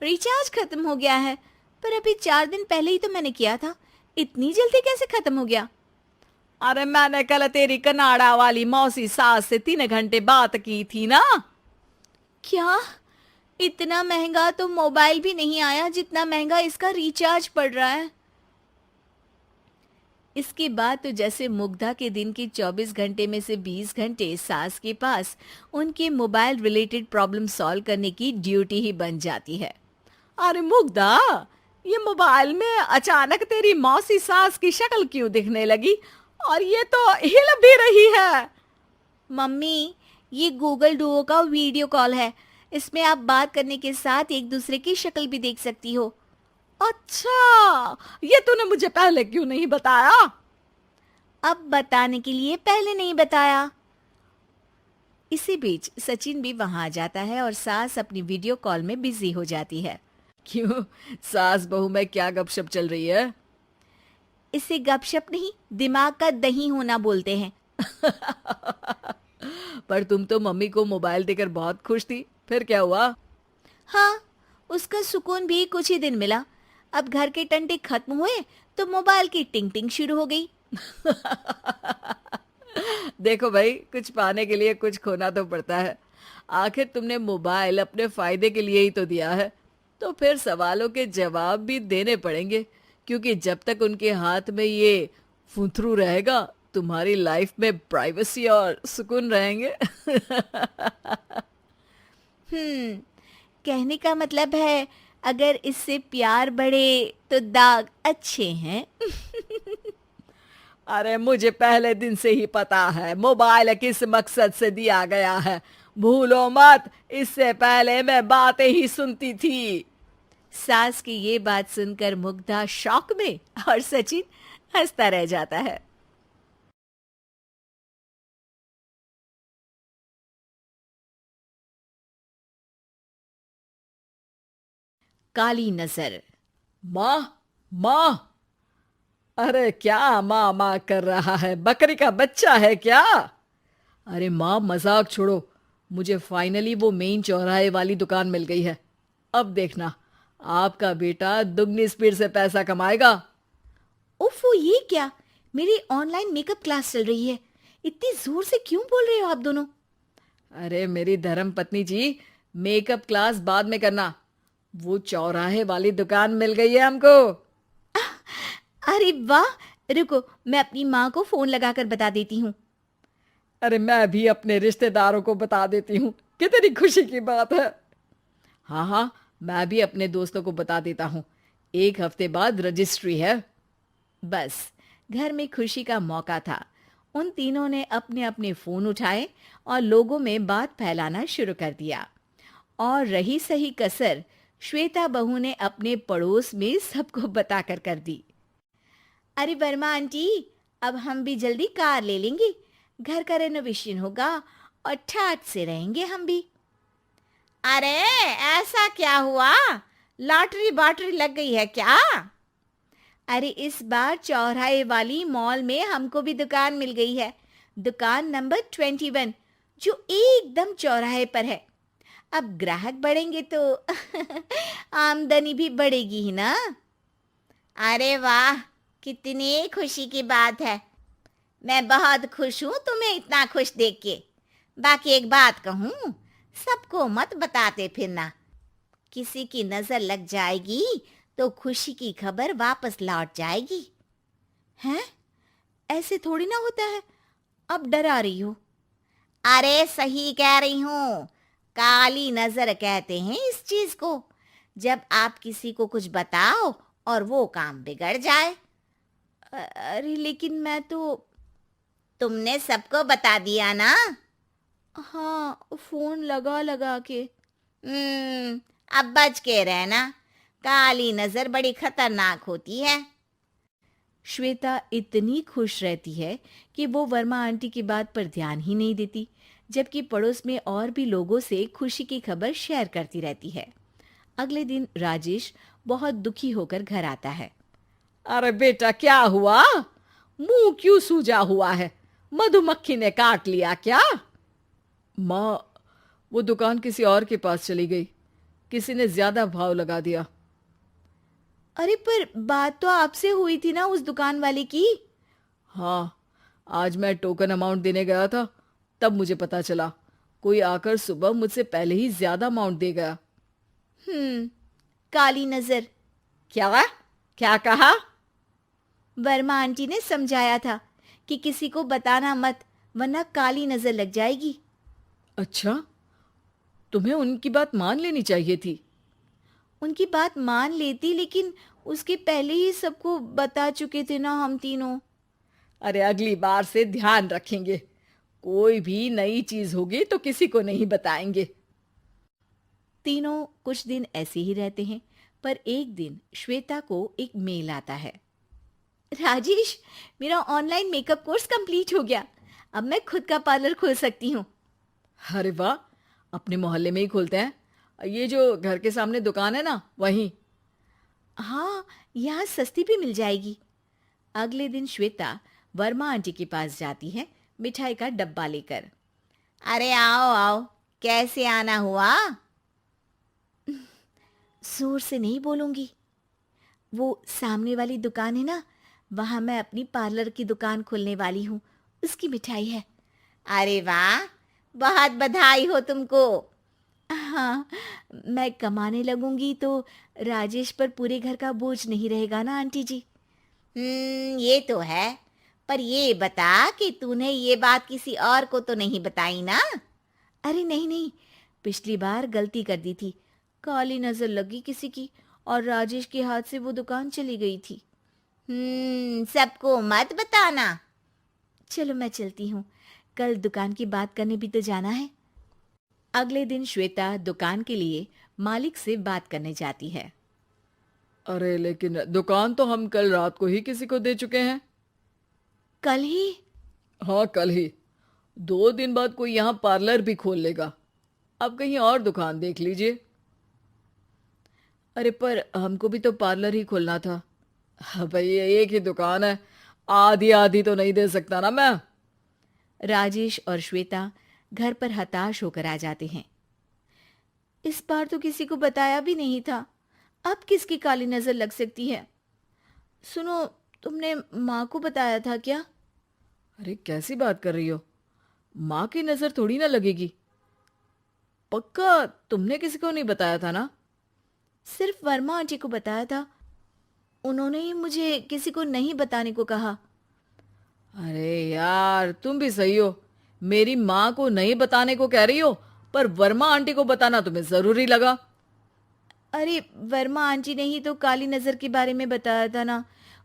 रिचार्ज खत्म हो गया है, पर अभी 4 दिन पहले ही तो मैंने किया था, इतनी जल्दी कैसे खत्म हो गया? अरे मैंने कल तेरी कनाडा वाली मौसी सास से 3 घंटे बात की थी ना। क्या? इतना महंगा तो मोबाइल भी नहीं आया जितना महंगा इसका रिचार्ज पड़ रहा है। इसके बाद तो जैसे मुग्धा के दिन के 24 घंटे में से 20 घंटे सास के पास उनके मोबाइल रिलेटेड प्रॉब्लम सॉल्व करने की ड्यूटी ही बन जाती है। अरे मुग्धा, ये मोबाइल में अचानक तेरी मौसी सास की शक्ल क्यों दिखने लगी, और ये तो हिल भी रही है। मम्मी, ये गूगल डुओ का वीडियो कॉल है, इसमें आप बात करने के साथ एक दूसरे की शक्ल भी देख सकती हो। अच्छा, ये तूने मुझे पहले क्यों नहीं बताया? अब बताने के लिए पहले नहीं बताया। इसी बीच सचिन भी वहां आ जाता है और सास अपनी वीडियो कॉल में बिजी हो जाती है। क्यों, सास बहू में क्या गपशप चल रही है? इसे गपशप नहीं, दिमाग का दही होना बोलते हैं। पर तुम तो मम्मी को मोबाइल देकर बहुत खुश थी, फिर क्या हुआ? हाँ, उसका सुकून भी कुछ ही दिन मिला। अब घर के टंटे खत्म हुए तो मोबाइल की टिंग टिंग शुरू हो गई। देखो भाई, कुछ पाने के लिए कुछ खोना तो पड़ता है। आखिर तुमने मोबाइल अपने फायदे के लिए ही तो दिया है, तो फिर सवालों के जवाब भी देने पड़ेंगे, क्योंकि जब तक उनके हाथ में ये फुंथरू रहेगा तुम्हारी लाइफ में प्राइवेसी और सुकून रहेंगे। कहने का मतलब है अगर इससे प्यार बढ़े तो दाग अच्छे हैं। अरे मुझे पहले दिन से ही पता है मोबाइल किस मकसद से दिया गया है, भूलो मत। इससे पहले मैं बातें ही सुनती थी। सास की ये बात सुनकर मुग्धा शॉक में और सचिन हंसता रह जाता है। काली नजर। माँ, माँ, अरे क्या माँ माँ कर रहा है, बकरी का बच्चा है क्या? अरे माँ मजाक छोड़ो, मुझे फाइनली वो मेन चौराहे वाली दुकान मिल गई है। अब देखना, आपका बेटा दुगनी स्पीड से पैसा कमाएगा। उफ, ये क्या? मेरी ऑनलाइन मेकअप क्लास चल रही है, इतनी जोर से क्यों बोल रहे हो आप दोनों? अरे मेरी धर्म पत्नी जी, मेकअप क्लास बाद में करना, वो चौराहे वाली दुकान मिल गई है हमको। अरे वाह, रुको मैं अपनी माँ को फोन लगाकर बता देती हूँ। अरे मैं भी अपने रिश्तेदारों को बता देती हूँ, कितनी खुशी की बात है। हाँ हाँ, मैं भी अपने दोस्तों को बता देता हूँ, 1 हफ्ते बाद रजिस्ट्री है। बस घर में खुशी का मौका था उन तीनों ने अपने अपने फोन उठाए और लोगों में बात फैलाना शुरू कर दिया। और रही सही कसर श्वेता बहू ने अपने पड़ोस में सबको बताकर कर दी। अरे वर्मा आंटी, अब हम भी जल्दी कार ले लेंगे, घर का रेनोवेशन होगा और ठाट से रहेंगे हम भी। अरे ऐसा क्या हुआ? लॉटरी बाटरी लग गई है क्या? अरे इस बार चौराहे वाली मॉल में हमको भी दुकान मिल गई है, दुकान नंबर 21, जो एकदम चौराहे पर है। अब ग्राहक बढ़ेंगे तो आमदनी भी बढ़ेगी ही ना। अरे वाह, कितनी खुशी की बात है। मैं बहुत खुश हूँ तुम्हें इतना खुश देख के। बाकी एक बात कहूँ, सबको मत बताते फिरना। किसी की नजर लग जाएगी तो खुशी की खबर वापस लौट जाएगी। हैं? ऐसे थोड़ी ना होता है, अब डरा रही हो। अरे सही कह रही हूँ, काली नजर कहते हैं इस चीज को, जब आप किसी को कुछ बताओ और वो काम बिगड़ जाए। अरे लेकिन मैं तो। तुमने सबको बता दिया ना? हाँ, फोन लगा लगा के। अब बच के रहना, काली नजर बड़ी खतरनाक होती है। श्वेता इतनी खुश रहती है कि वो वर्मा आंटी की बात पर ध्यान ही नहीं देती, जबकि पड़ोस में और भी लोगों से खुशी की खबर शेयर करती रहती है। अगले दिन राजेश बहुत दुखी होकर घर आता है। अरे बेटा, क्या हुआ? मुंह क्यों सूजा हुआ है? मधुमक्खी ने काट लिया क्या? माँ, वो दुकान किसी और के पास चली गई, किसी ने ज्यादा भाव लगा दिया। अरे पर बात तो आपसे हुई थी ना उस दुकान वाले की। हाँ, आज मैं टोकन अमाउंट देने गया था, तब मुझे पता चला कोई आकर सुबह मुझसे पहले ही ज्यादा अमाउंट दे गया। काली नजर। क्या कहा? वर्मा आंटी ने समझाया था कि किसी को बताना मत, वरना काली नजर लग जाएगी। अच्छा, तुम्हें उनकी बात मान लेनी चाहिए थी। उनकी बात मान लेती, लेकिन उसके पहले ही सबको बता चुके थे ना हम तीनों। अरे अगली बार से ध्यान रखेंगे, कोई भी नई चीज होगी तो किसी को नहीं बताएंगे। तीनों कुछ दिन ऐसे ही रहते हैं, पर एक दिन श्वेता को एक मेल आता है। राजेश, मेरा ऑनलाइन मेकअप कोर्स कंप्लीट हो गया, अब मैं खुद का पार्लर खोल सकती हूँ। अरे वाह, अपने मोहल्ले में ही खोलते हैं? ये जो घर के सामने दुकान है ना, वहीं? हाँ, यहाँ सस्ती भी मिल जाएगी। अगले दिन श्वेता वर्मा आंटी के पास जाती है मिठाई का डब्बा लेकर। अरे आओ आओ, कैसे आना हुआ? जोर से नहीं बोलूंगी। वो सामने वाली दुकान है ना, वहां मैं अपनी पार्लर की दुकान खोलने वाली हूँ, उसकी मिठाई है। अरे वाह, बहुत बधाई हो तुमको। हाँ, मैं कमाने लगूंगी तो राजेश पर पूरे घर का बोझ नहीं रहेगा ना आंटी जी। ये तो है, पर ये बता कि तूने ये बात किसी और को तो नहीं बताई ना? अरे नहीं नहीं, पिछली बार गलती कर दी थी, काली नजर लगी किसी की और राजेश के हाथ से वो दुकान चली गई थी। सबको मत बताना। चलो मैं चलती हूँ, कल दुकान की बात करने भी तो जाना है। अगले दिन श्वेता दुकान के लिए मालिक से बात करने जाती है। अरे लेकिन दुकान तो हम कल रात को ही किसी को दे चुके हैं। कल ही? हाँ, कल ही। 2 दिन बाद कोई यहाँ पार्लर भी खोल लेगा, अब कहीं और दुकान देख लीजिए। अरे पर हमको भी तो पार्लर ही खोलना था। भाई एक ही दुकान है, आधी आधी तो नहीं दे सकता ना मैं। राजेश और श्वेता घर पर हताश होकर आ जाते हैं। इस बार तो किसी को बताया भी नहीं था, अब किसकी काली नजर लग सकती है? सुनो, तुमने माँ को बताया था क्या? अरे कैसी बात कर रही हो? माँ की नजर थोड़ी ना लगेगी। पक्का तुमने किसी को नहीं बताया था ना? सिर्फ वर्मा आंटी को बताया था, उन्होंने ही मुझे किसी को नहीं बताने को कहा। अरे यार, तुम भी सही हो, मेरी माँ को नहीं बताने को कह रही हो, पर वर्मा आंटी को बताना तुम्हें जरूरी लगा। अरे वर्मा आंटी ने ही तो काली नजर के बारे में बताया था ना,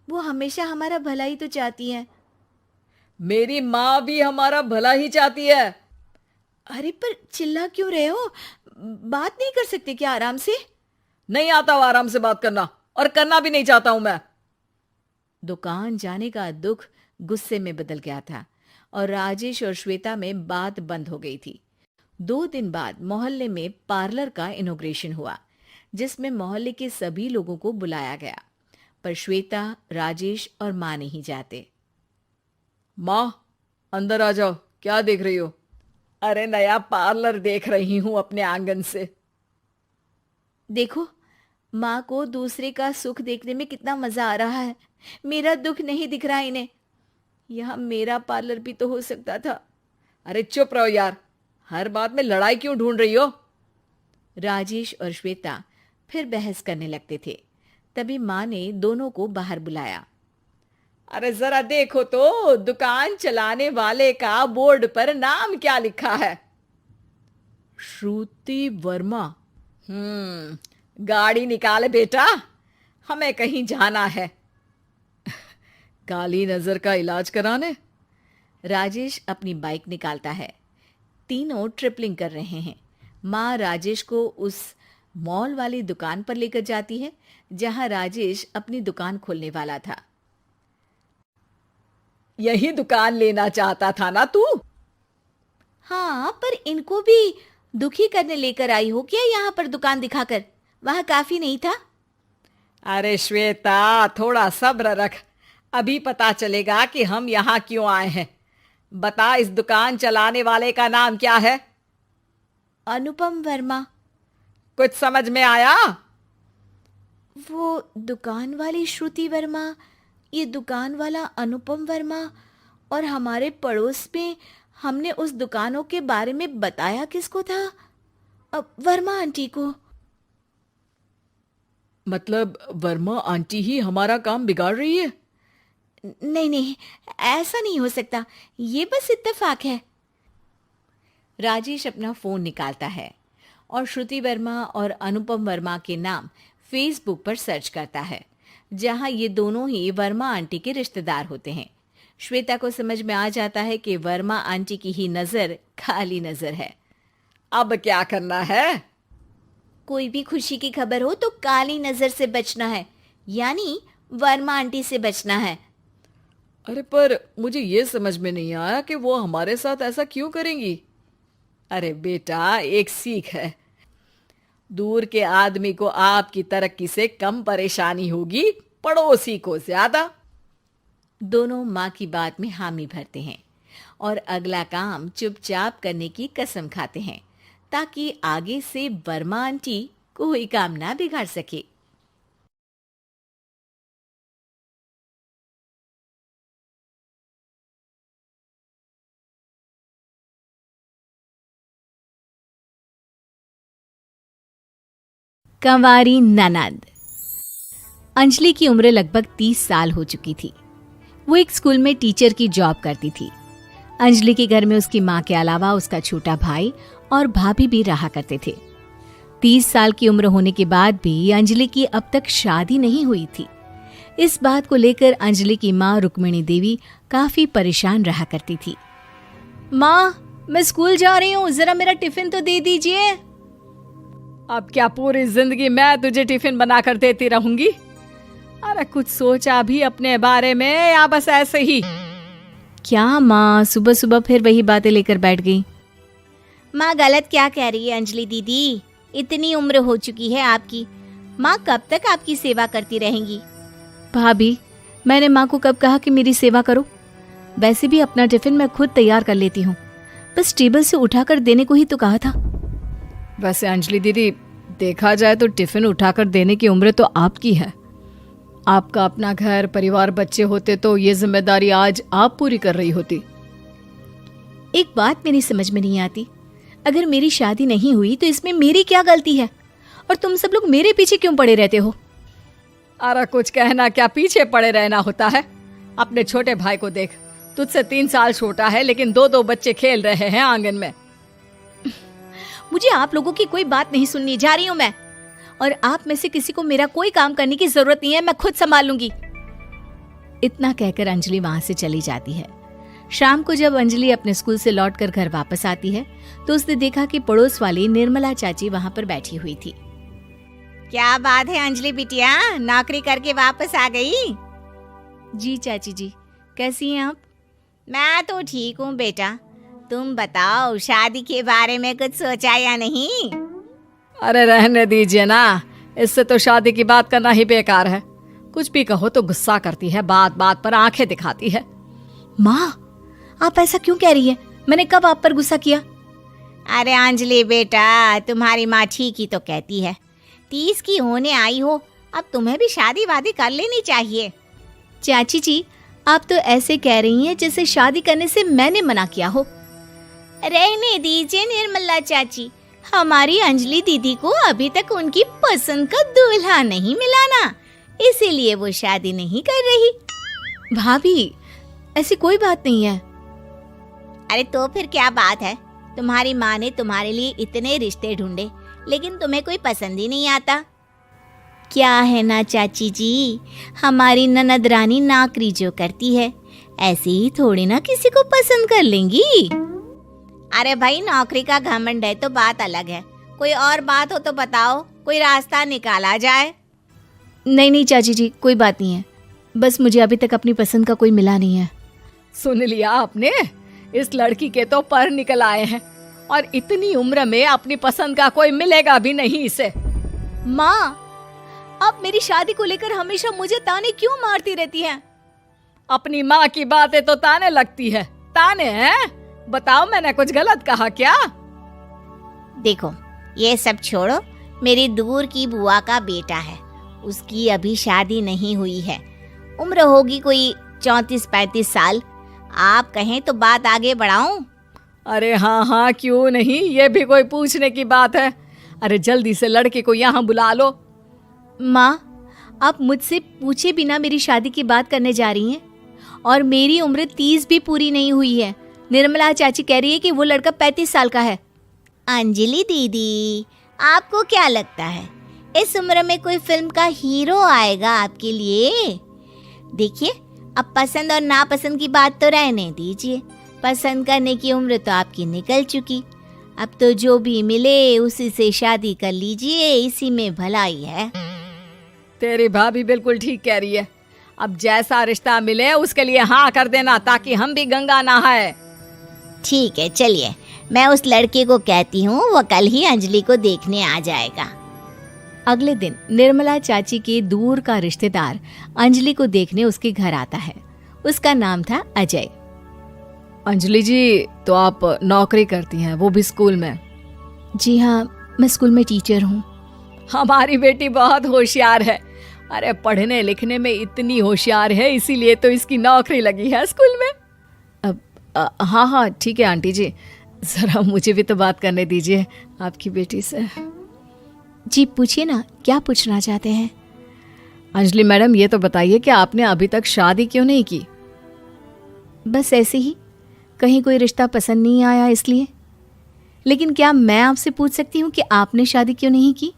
वो हमेशा हमारा भला ही तो चाहती है। मेरी माँ भी हमारा भला ही चाहती है। अरे पर चिल्ला क्यों रहे हो? बात नहीं कर सकते क्या आराम से? नहीं आता वो आराम से बात करना, और करना भी नहीं चाहता हूं मैं। दुकान जाने का दुख गुस्से में बदल गया था और राजेश और श्वेता में बात बंद हो गई थी। 2 दिन बाद मोहल्ले में पार्लर का इनॉग्रेशन हुआ, जिसमें मोहल्ले के सभी लोगों को बुलाया गया, पर श्वेता, राजेश और माँ नहीं जाते। माँ, अंदर आ जाओ, क्या देख रही हो? अरे नया पार्लर देख रही हूं अपने आंगन से। देखो, माँ को दूसरे का सुख देखने में कितना मजा आ रहा है। मेरा दुख नहीं दिख रहा इन्हें। यहाँ मेरा पार्लर भी तो हो सकता था। अरे चुप रहो यार, हर बात में लड़ाई क्यों ढूंढ रही हो? राजेश और श्वेता फिर बहस करने लगते थे। तभी माँ ने दोनों को बाहर बुलाया। अरे जरा देखो तो, दुकान चलाने वाले का बोर्ड पर नाम क्या लिखा है? श्रुति वर्मा। गाड़ी निकाल बेटा, हमें कहीं जाना है। काली नजर का इलाज कराने? राजेश अपनी बाइक निकालता है। तीनों ट्रिपलिंग कर रहे हैं। माँ राजेश को उस मॉल वाली दुकान पर लेकर जाती है जहां राजेश अपनी दुकान खोलने वाला था। यही दुकान लेना चाहता था ना तू? हाँ, पर इनको भी दुखी करने लेकर आई हो क्या यहाँ पर दुकान दिखाकर? वहाँ काफी नहीं था? अरे श्वेता, थोड़ा सब्र रख, अभी पता चलेगा कि हम यहाँ क्यों आए हैं। बता, इस दुकान चलाने वाले का नाम क्या है? अनुपम वर्मा। कुछ समझ में आया? वो दुकान वाली श्रुति वर्मा, ये दुकान वाला अनुपम वर्मा, और हमारे पड़ोस में हमने उस दुकानों के बारे में बताया किसको था? वर्मा आंटी को। मतलब वर्मा आंटी ही हमारा काम बिगाड़ रही है? नहीं नहीं, ऐसा नहीं हो सकता, ये बस इत्तेफाक है। राजेश अपना फोन निकालता है और श्रुति वर्मा और अनुपम वर्मा के नाम फेसबुक पर सर्च करता है, जहां ये दोनों ही वर्मा आंटी के रिश्तेदार होते हैं। श्वेता को समझ में आ जाता है कि वर्मा आंटी की ही नजर खाली नजर है। अब क्या करना है? कोई भी खुशी की खबर हो तो काली नजर से बचना है, यानी वर्मा आंटी से बचना है। अरे पर मुझे ये समझ में नहीं आया कि वो हमारे साथ ऐसा क्यों करेंगी। अरे बेटा, एक सीख है, दूर के आदमी को आपकी तरक्की से कम परेशानी होगी, पड़ोसी को ज्यादा। दोनों माँ की बात में हामी भरते हैं और अगला काम चुपचाप करने की कसम खाते हैं, ताकि आगे से वर्मा आंटी कोई काम ना बिगाड़ सके। कंवारी ननद। अंजलि की उम्र लगभग 30 साल हो चुकी थी। वो एक स्कूल में टीचर की जॉब करती थी। अंजलि के घर में उसकी माँ के अलावा उसका छोटा भाई और भाभी भी रहा करते थे। 30 साल की उम्र होने के बाद भी अंजलि की अब तक शादी नहीं हुई थी। इस बात को लेकर अंजलि की माँ रुक्मिणी देवी काफी परेशान रहा करती थी। माँ, मैं स्कूल जा रही हूँ, जरा मेरा टिफिन तो दे दीजिए। अब क्या पूरी जिंदगी मैं तुझे टिफिन बनाकर देती रहूंगी? अरे कुछ सोचा भी अपने बारे में, या बस ऐसे ही? क्या माँ, सुबह सुबह फिर वही बातें लेकर बैठ गई। माँ गलत क्या कह रही है अंजलि दीदी? इतनी उम्र हो चुकी है आपकी, माँ कब तक आपकी सेवा करती रहेंगी? भाभी, मैंने माँ को कब कहा कि मेरी सेवा करो? वैसे भी अपना टिफिन मैं खुद तैयार कर लेती हूँ, बस टेबल से उठाकर देने को ही तो कहा था। वैसे अंजलि दीदी, देखा जाए तो टिफिन उठाकर देने की उम्र तो आपकी है। आपका अपना घर, परिवार, बच्चे होते तो ये जिम्मेदारी आज आप पूरी कर रही होती। एक बात मेरी समझ में नहीं आती, अगर मेरी शादी नहीं हुई तो इसमें मेरी क्या गलती है, और तुम सब लोग मेरे पीछे क्यों पड़े रहते हो? अरे कुछ कहना क्या पीछे पड़े रहना होता है? अपने छोटे भाई को देख, तुझसे 3 साल छोटा है, लेकिन 2 बच्चे खेल रहे हैं आंगन में। मुझे आप लोगों की कोई बात नहीं सुननी, जा रही हूँ मैं। और आप में से किसी को मेरा कोई काम करने की जरूरत नहीं है, मैं खुद संभाल लूंगी। इतना कहकर अंजलि वहां से चली जाती है। शाम को जब अंजलि अपने स्कूल से लौटकर घर वापस आती है तो उसने देखा कि पड़ोस वाली निर्मला चाची वहां पर बैठी हुई थी। क्या बात है अंजलि बिटिया, नौकरी करके वापस आ गई? जी चाची जी, कैसी हैं आप? मैं तो ठीक हूँ बेटा, तुम बताओ शादी के बारे में कुछ सोचा या नहीं? अरे रहने दीजिए ना, इससे तो शादी की बात करना ही बेकार है। कुछ भी कहो तो गुस्सा करती है, बात बात पर आंखें दिखाती है। माँ, आप ऐसा क्यों कह रही है? मैंने कब आप पर गुस्सा किया? अरे अंजलि बेटा, तुम्हारी माँ ठीक ही तो कहती है। 30 की होने आई हो, अब तुम्हें भी शादी वादी कर लेनी चाहिए। चाची जी, आप तो ऐसे कह रही हैं जैसे शादी करने से मैंने मना किया हो। रहने दीजिए निर्मला चाची, हमारी अंजलि दीदी को अभी तक उनकी पसंद का दूल्हा नहीं मिला ना, इसीलिए वो शादी नहीं कर रही। भाभी, ऐसी कोई बात नहीं है। अरे तो फिर क्या बात है? तुम्हारी माँ ने तुम्हारे लिए इतने रिश्ते ढूंढे, लेकिन तुम्हें कोई पसंद ही नहीं आता। क्या है ना चाची जी, हमारी ननद रानी नौकरी जो करती है, ऐसे ही थोड़ी ना किसी को पसंद कर लेंगी। अरे भाई, नौकरी का घमंड है तो बात अलग है, कोई और बात हो तो बताओ, कोई रास्ता निकाला जाए। नहीं चाची जी, कोई बात नहीं है, बस मुझे अभी तक अपनी पसंद का कोई मिला नहीं है। सुन लिया आपने, इस लड़की के तो पर निकल आए हैं और इतनी उम्र में अपनी पसंद का कोई मिलेगा भी नहीं इसे। माँ, आप मेरी शादी को लेकर हमेशा मुझे ताने क्यों मारती रहती हैं? अपनी माँ की बातें तो ताने लगती है। ताने हैं? बताओ, मैंने कुछ गलत कहा क्या? देखो, ये सब छोड़ो, मेरी दूर की बुआ का बेटा है, उसकी अभी शादी नहीं हुई है, उम्र होगी कोई 34-35 साल। आप कहें तो बात आगे बढ़ाऊं? अरे हाँ हाँ, क्यों नहीं, ये भी कोई पूछने की बात है। अरे जल्दी से लड़के को यहाँ बुला लो। माँ, आप मुझसे पूछे बिना मेरी शादी की बात करने जा रही हैं, और मेरी उम्र 30 भी पूरी नहीं हुई है। निर्मला चाची कह रही है कि वो लड़का 35 साल का है। अंजलि दीदी, आपको क्या लगता है इस उम्र में कोई फिल्म का हीरो आएगा आपके लिए? देखिए, अब पसंद और नापसंद की बात तो रहने दीजिए, पसंद करने की उम्र तो आपकी निकल चुकी। अब तो जो भी मिले उसी से शादी कर लीजिए, इसी में भलाई है। तेरी भाभी बिल्कुल ठीक कह रही है। अब जैसा रिश्ता मिले उसके लिए हाँ कर देना, ताकि हम भी गंगा नहाए। ठीक है, चलिए मैं उस लड़के को कहती हूँ, वो कल ही अंजलि को देखने आ जाएगा। अगले दिन निर्मला चाची के दूर का रिश्तेदार अंजलि को देखने उसके घर आता है। उसका नाम था अजय। अंजलि जी, तो आप नौकरी करती हैं, वो भी स्कूल में? जी हाँ, मैं स्कूल में टीचर हूँ। हमारी बेटी बहुत होशियार है। अरे पढ़ने लिखने में इतनी होशियार है, इसीलिए तो इसकी नौकरी लगी है स्कूल में। हाँ हाँ ठीक है आंटी जी, जरा मुझे भी तो बात करने दीजिए आपकी बेटी से। जी पूछिए ना, क्या पूछना चाहते हैं? अंजलि मैडम, ये तो बताइए कि आपने अभी तक शादी क्यों नहीं की? बस ऐसे ही, कहीं कोई रिश्ता पसंद नहीं आया इसलिए। लेकिन क्या मैं आपसे पूछ सकती हूँ कि आपने शादी क्यों नहीं की?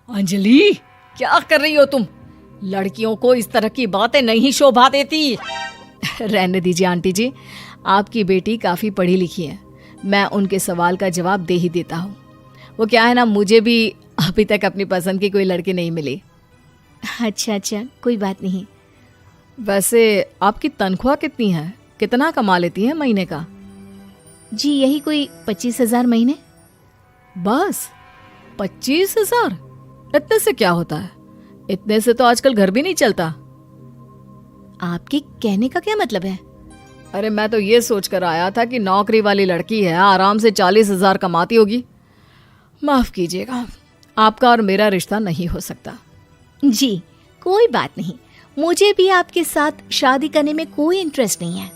अंजलि, क्या कर रही हो तुम? लड़कियों को इस तरह की बातें नहीं शोभा देती। रहने दीजिए आंटी जी, आपकी बेटी काफ़ी पढ़ी लिखी है, मैं उनके सवाल का जवाब दे ही देता हूँ। वो क्या है ना, मुझे भी अभी तक अपनी पसंद की कोई लड़की नहीं मिली। अच्छा, कोई बात नहीं। वैसे आपकी तनख्वाह कितनी है? कितना कमा लेती हैं महीने का? जी यही कोई 25,000 महीने। बस 25,000? इतने से क्या होता है? इतने से तो आजकल घर भी नहीं चलता। आपके कहने का क्या मतलब है? अरे मैं तो ये सोच कर आया था कि नौकरी वाली लड़की है, आराम से 40,000 कमाती होगी। माफ कीजिएगा, आपका और मेरा रिश्ता नहीं हो सकता। जी कोई बात नहीं, मुझे भी आपके साथ शादी करने में कोई इंटरेस्ट नहीं है।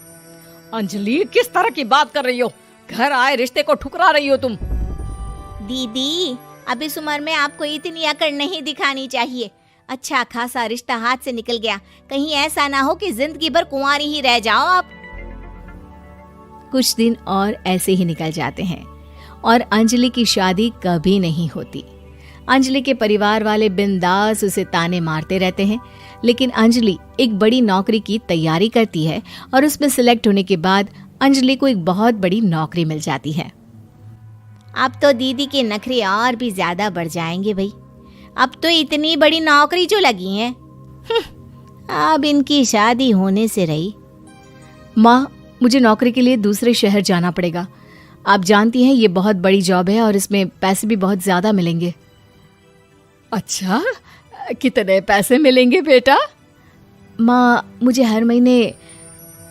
अंजलि, किस तरह की बात कर रही हो? घर आए रिश्ते को ठुकरा रही हो तुम। दीदी, अब इस उम्र में आपको इतनी अकड़ नहीं दिखानी चाहिए। अच्छा खासा रिश्ता हाथ से निकल गया, कहीं ऐसा ना हो कि जिंदगी भर कुंवारी ही रह जाओ आप। कुछ दिन और ऐसे ही निकल जाते हैं और अंजलि की शादी कभी नहीं होती। अंजलि के परिवार वाले बिंदास उसे ताने मारते रहते हैं, लेकिन अंजलि एक बड़ी नौकरी की तैयारी करती है और उसमें सिलेक्ट होने के बाद अंजलि को एक बहुत बड़ी नौकरी मिल जाती है। अब तो दीदी के नखरे और भी ज्यादा बढ़ जाएंगे भाई। अब तो इतनी बड़ी नौकरी जो लगी है, अब इनकी शादी होने से रही। माँ, मुझे नौकरी के लिए दूसरे शहर जाना पड़ेगा। आप जानती हैं ये बहुत बड़ी जॉब है और इसमें पैसे भी बहुत ज़्यादा मिलेंगे। अच्छा, कितने पैसे मिलेंगे बेटा? माँ, मुझे हर महीने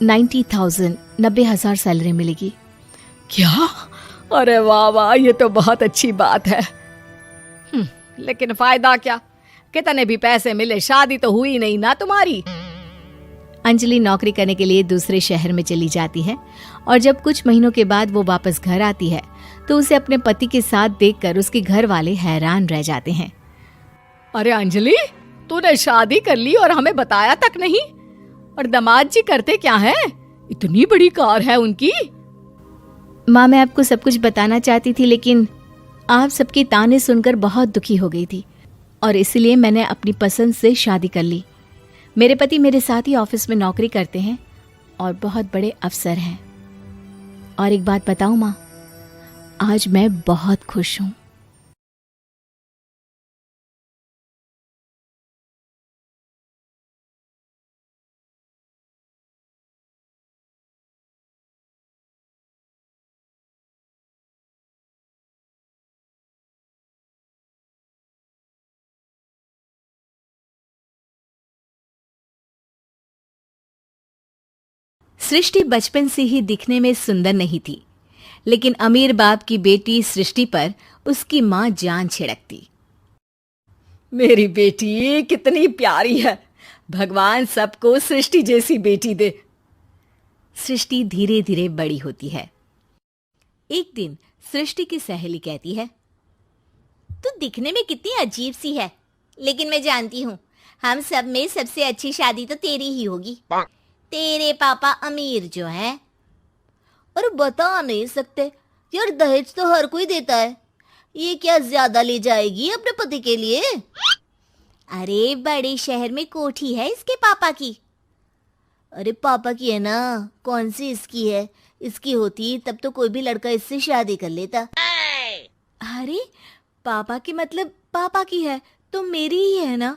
90,000 सैलरी मिलेगी। क्या? अरे वाह वाह, ये तो बहुत अच्छी बात है। लेकिन फायदा क्या? कितने भी पैसे मिले, शादी तो हुई नहीं ना तुम्हारी। अंजलि नौकरी करने के लिए दूसरे शहर में चली जाती है और जब कुछ महीनों के बाद वो वापस घर आती है तो उसे अपने पति के साथ देखकर उसके घर वाले हैरान रह जाते हैं। अरे अंजलि, तूने शादी कर ली और हमें बताया तक नहीं। और दामाद जी करते क्या हैं? इतनी बड़ी कार है उनकी। माँ, मैं आपको सब कुछ बताना चाहती थी लेकिन आप सबके ताने सुनकर बहुत दुखी हो गई थी और इसलिए मैंने अपनी पसंद से शादी कर ली। मेरे पति मेरे साथ ही ऑफिस में नौकरी करते हैं और बहुत बड़े अफसर हैं। और एक बात बताऊं माँ, आज मैं बहुत खुश हूँ। सृष्टि बचपन से ही दिखने में सुंदर नहीं थी, लेकिन अमीर बाप की बेटी सृष्टि पर उसकी माँ जान छिड़कती। मेरी बेटी कितनी प्यारी है। भगवान सबको सृष्टि जैसी बेटी दे। सृष्टि धीरे धीरे बड़ी होती है। एक दिन सृष्टि की सहेली कहती है, तू दिखने में कितनी अजीब सी है, लेकिन मैं जानती हूँ हम सब में सबसे अच्छी शादी तो तेरी ही होगी। तेरे पापा अमीर जो हैं। अरे बता नहीं सकते यार, दहेज तो हर कोई देता है। ये क्या ज्यादा ले जाएगी अपने पति के लिए? अरे बड़े शहर में कोठी है इसके पापा की। अरे पापा की है ना, कौन सी इसकी है? इसकी होती तब तो कोई भी लड़का इससे शादी कर लेता। अरे पापा की मतलब पापा की है तो मेरी ही है ना?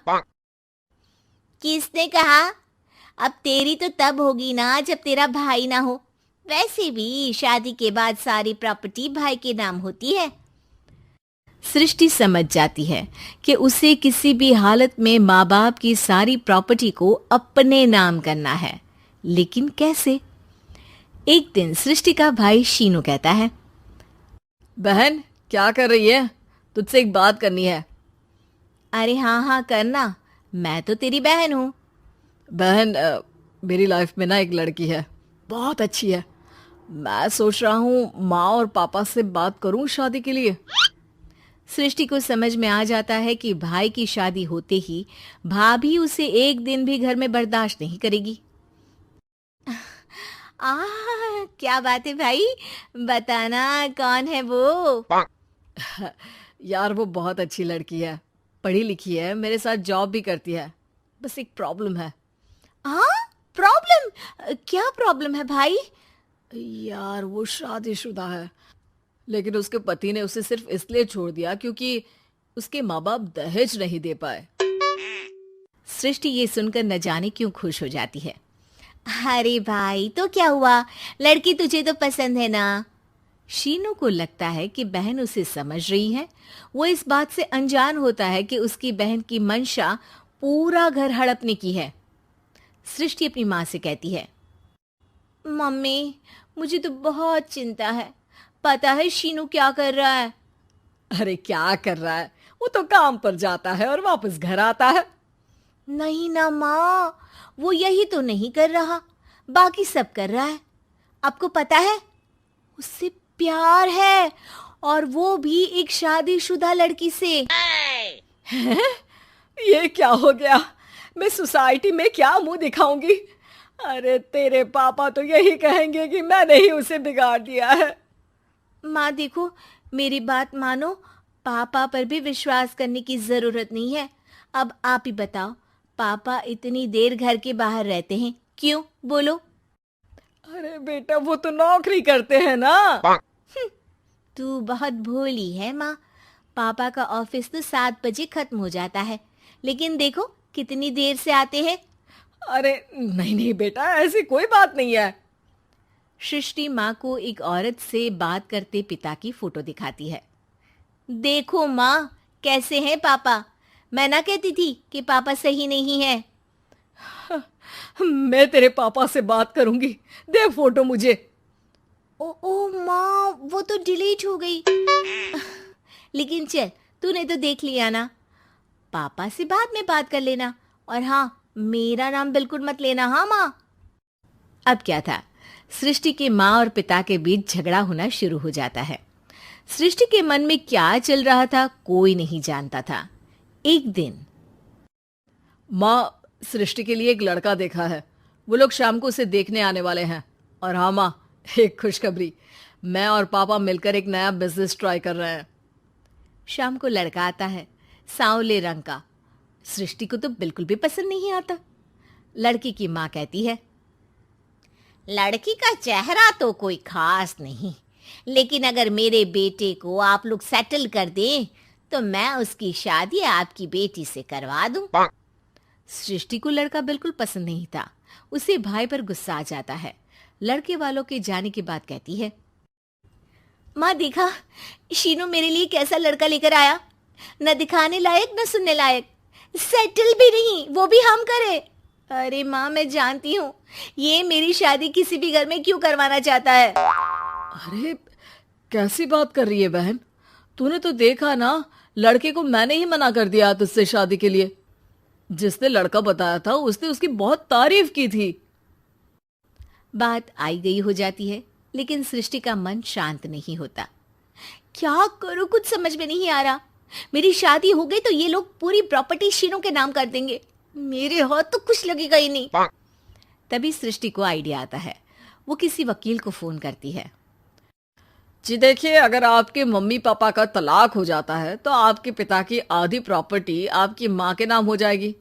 किसने कहा? अब तेरी तो तब होगी ना जब तेरा भाई ना हो। वैसे भी शादी के बाद सारी प्रॉपर्टी भाई के नाम होती है। सृष्टि समझ जाती है कि उसे किसी भी हालत में माँ बाप की सारी प्रॉपर्टी को अपने नाम करना है, लेकिन कैसे? एक दिन सृष्टि का भाई शीनू कहता है, बहन क्या कर रही है? तुझसे एक बात करनी है। अरे हाँ हाँ करना, मैं तो तेरी बहन हूँ। बहन, मेरी लाइफ में ना एक लड़की है, बहुत अच्छी है। मैं सोच रहा हूँ माँ और पापा से बात करूँ शादी के लिए। सृष्टि को समझ में आ जाता है कि भाई की शादी होते ही भाभी उसे एक दिन भी घर में बर्दाश्त नहीं करेगी। क्या बात है भाई, बताना कौन है वो? यार वो बहुत अच्छी लड़की है, पढ़ी लिखी है, मेरे साथ जॉब भी करती है। बस एक प्रॉब्लम है। हाँ प्रॉब्लम? क्या प्रॉब्लम है भाई? यार वो शादीशुदा है, लेकिन उसके पति ने उसे सिर्फ इसलिए छोड़ दिया क्योंकि उसके माँ बाप दहेज नहीं दे पाए। सृष्टि ये सुनकर न जाने क्यों खुश हो जाती है। अरे भाई तो क्या हुआ, लड़की तुझे तो पसंद है ना? शीनू को लगता है कि बहन उसे समझ रही है। वो इस बात से अनजान होता है कि उसकी बहन की मंशा पूरा घर हड़पने की है। सृष्टि अपनी माँ से कहती है, मम्मी मुझे तो बहुत चिंता है। पता है शीनू क्या कर रहा है? अरे क्या कर रहा है? वो तो काम पर जाता है और वापस घर आता है। नहीं ना माँ, वो यही तो नहीं कर रहा, बाकी सब कर रहा है। आपको पता है उससे प्यार है, और वो भी एक शादीशुदा लड़की से। ये क्या हो गया? मैं सोसाइटी में क्या मुंह दिखाऊंगी? अरे तेरे पापा तो यही कहेंगे कि मैंने ही उसे बिगाड़ दिया है। माँ देखो, मेरी बात मानो, पापा पर भी विश्वास करने की जरूरत नहीं है। अब आप ही बताओ, पापा इतनी देर घर के बाहर रहते हैं क्यों? बोलो। अरे बेटा, वो तो नौकरी करते हैं ना। तू बहुत भोली है माँ। पापा का ऑफिस तो 7 बजे खत्म हो जाता है, लेकिन देखो कितनी देर से आते हैं। अरे नहीं नहीं बेटा, ऐसी कोई बात नहीं है। सृष्टि माँ को एक औरत से बात करते पिता की फोटो दिखाती है। देखो माँ, कैसे हैं पापा। मैं ना कहती थी कि पापा सही नहीं है। मैं तेरे पापा से बात करूंगी, दे फोटो मुझे। ओ माँ, वो तो डिलीट हो गई। लेकिन चल, तूने तो देख लिया ना। पापा से बाद में बात कर लेना, और हाँ, मेरा नाम बिल्कुल मत लेना। हाँ माँ। अब क्या था, सृष्टि के माँ और पिता के बीच झगड़ा होना शुरू हो जाता है। सृष्टि के मन में क्या चल रहा था कोई नहीं जानता था। एक दिन माँ, सृष्टि के लिए एक लड़का देखा है, वो लोग शाम को उसे देखने आने वाले हैं। और हाँ माँ, एक खुशखबरी, मैं और पापा मिलकर एक नया बिजनेस ट्राई कर रहे हैं। शाम को लड़का आता है, सांवले रंग का। सृष्टि को तो बिल्कुल भी पसंद नहीं आता। लड़की की माँ कहती है, लड़की का चेहरा तो कोई खास नहीं, लेकिन अगर मेरे बेटे को आप लोग सेटल कर दें तो मैं उसकी शादी आपकी बेटी से करवा दूं। सृष्टि को लड़का बिल्कुल पसंद नहीं था। उसे भाई पर गुस्सा आ जाता है। लड़के वालों के जाने के बाद कहती है, माँ देखा, शीनू मेरे लिए कैसा लड़का लेकर आया। न दिखाने लायक न सुनने लायक, सेटल भी नहीं, वो भी हम करे। अरे माँ, मैं जानती हूँ ये मेरी शादी किसी भी घर में क्यों करवाना चाहता है। अरे कैसी बात कर रही है बहन, तूने तो देखा ना, लड़के को मैंने ही मना कर दिया तुझसे शादी के लिए। जिसने लड़का बताया था उसने उसकी बहुत तारीफ की थी। बात आई गई हो जाती है, लेकिन सृष्टि का मन शांत नहीं होता। क्या करूं, कुछ समझ में नहीं आ रहा। मेरी शादी हो गई तो ये लोग पूरी प्रॉपर्टी शीनू के नाम कर देंगे। मेरे हाथ तो कुछ लगेगा ही नहीं। तभी सृष्टि को आइडिया आता है। वो किसी वकील को फोन करती है। जी देखिए, अगर आपके मम्मी पापा का तलाक हो जाता है तो आपके पिता की आधी प्रॉपर्टी आपकी माँ के नाम हो जाएगी,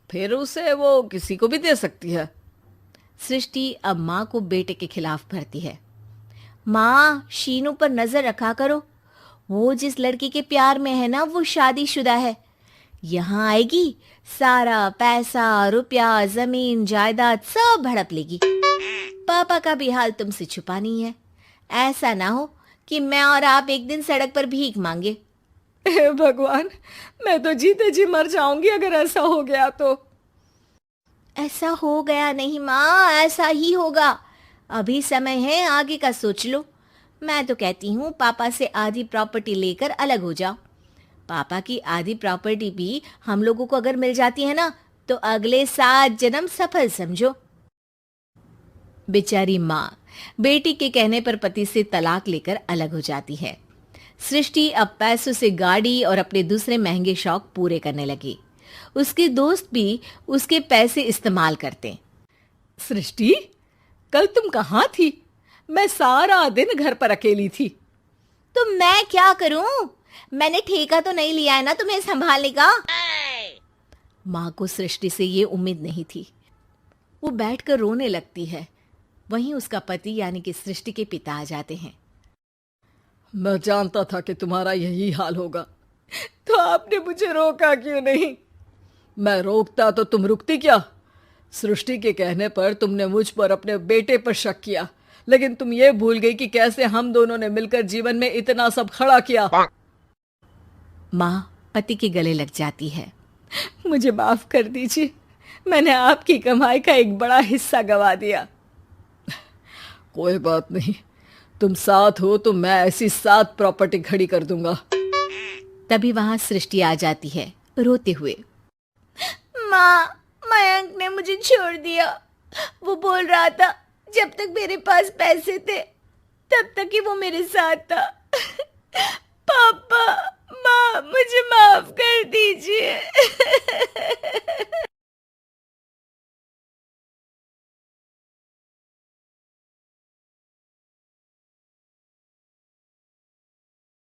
फिर उसे वो किसी को भी दे सकती है। सृष्टि अब माँ को बेटे के खिलाफ भरती है। माँ, शीनू पर नजर रखा करो। वो जिस लड़की के प्यार में है ना, वो शादीशुदा है। यहाँ आएगी, सारा पैसा, रुपया, जमीन, जायदाद सब हड़प लेगी। पापा का भी हाल तुमसे छुपा नहीं है। ऐसा ना हो कि मैं और आप एक दिन सड़क पर भीख मांगे। हे भगवान, मैं तो जीते जी मर जाऊंगी अगर ऐसा हो गया तो। ऐसा हो गया नहीं माँ, ऐसा ही होगा। अभी समय है, आगे का सोच लो। मैं तो कहती हूँ पापा से आधी प्रॉपर्टी लेकर अलग हो जाओ। पापा की आधी प्रॉपर्टी भी हम लोगों को अगर मिल जाती है ना, तो अगले 7 जन्म सफल समझो। बेचारी माँ बेटी के कहने पर पति से तलाक लेकर अलग हो जाती है। सृष्टि अब पैसों से गाड़ी और अपने दूसरे महंगे शौक पूरे करने लगी। उसके दोस्त भी उसके पैसे इस्तेमाल करते। सृष्टि, कल तुम कहाँ थी? मैं सारा दिन घर पर अकेली थी। तो मैं क्या करूं? मैंने ठेका तो नहीं लिया है ना तुम्हें संभालने का। माँ को सृष्टि से ये उम्मीद नहीं थी। वो बैठकर रोने लगती है। वहीं उसका पति यानी कि सृष्टि के पिता आ जाते हैं। मैं जानता था कि तुम्हारा यही हाल होगा, तो आपने मुझे रोका क्यों नहीं? मैं रोकता तो तुम रुकती क्या? सृष्टि के कहने पर तुमने मुझ पर अपने बेटे पर शक किया, लेकिन तुम ये भूल गई कि कैसे हम दोनों ने मिलकर जीवन में इतना सब खड़ा किया। माँ पति के गले लग जाती है। मुझे माफ कर दीजिए, मैंने आपकी कमाई का एक बड़ा हिस्सा गवा दिया। कोई बात नहीं, तुम साथ हो तो मैं ऐसी 7 प्रॉपर्टी खड़ी कर दूंगा। तभी वहां सृष्टि आ जाती है रोते हुए। माँ, मयंक ने मुझे छोड़ दिया। वो बोल रहा था जब तक मेरे पास पैसे थे तब तक ही वो मेरे साथ था। पापा, माँ, मुझे माफ कर दीजिए।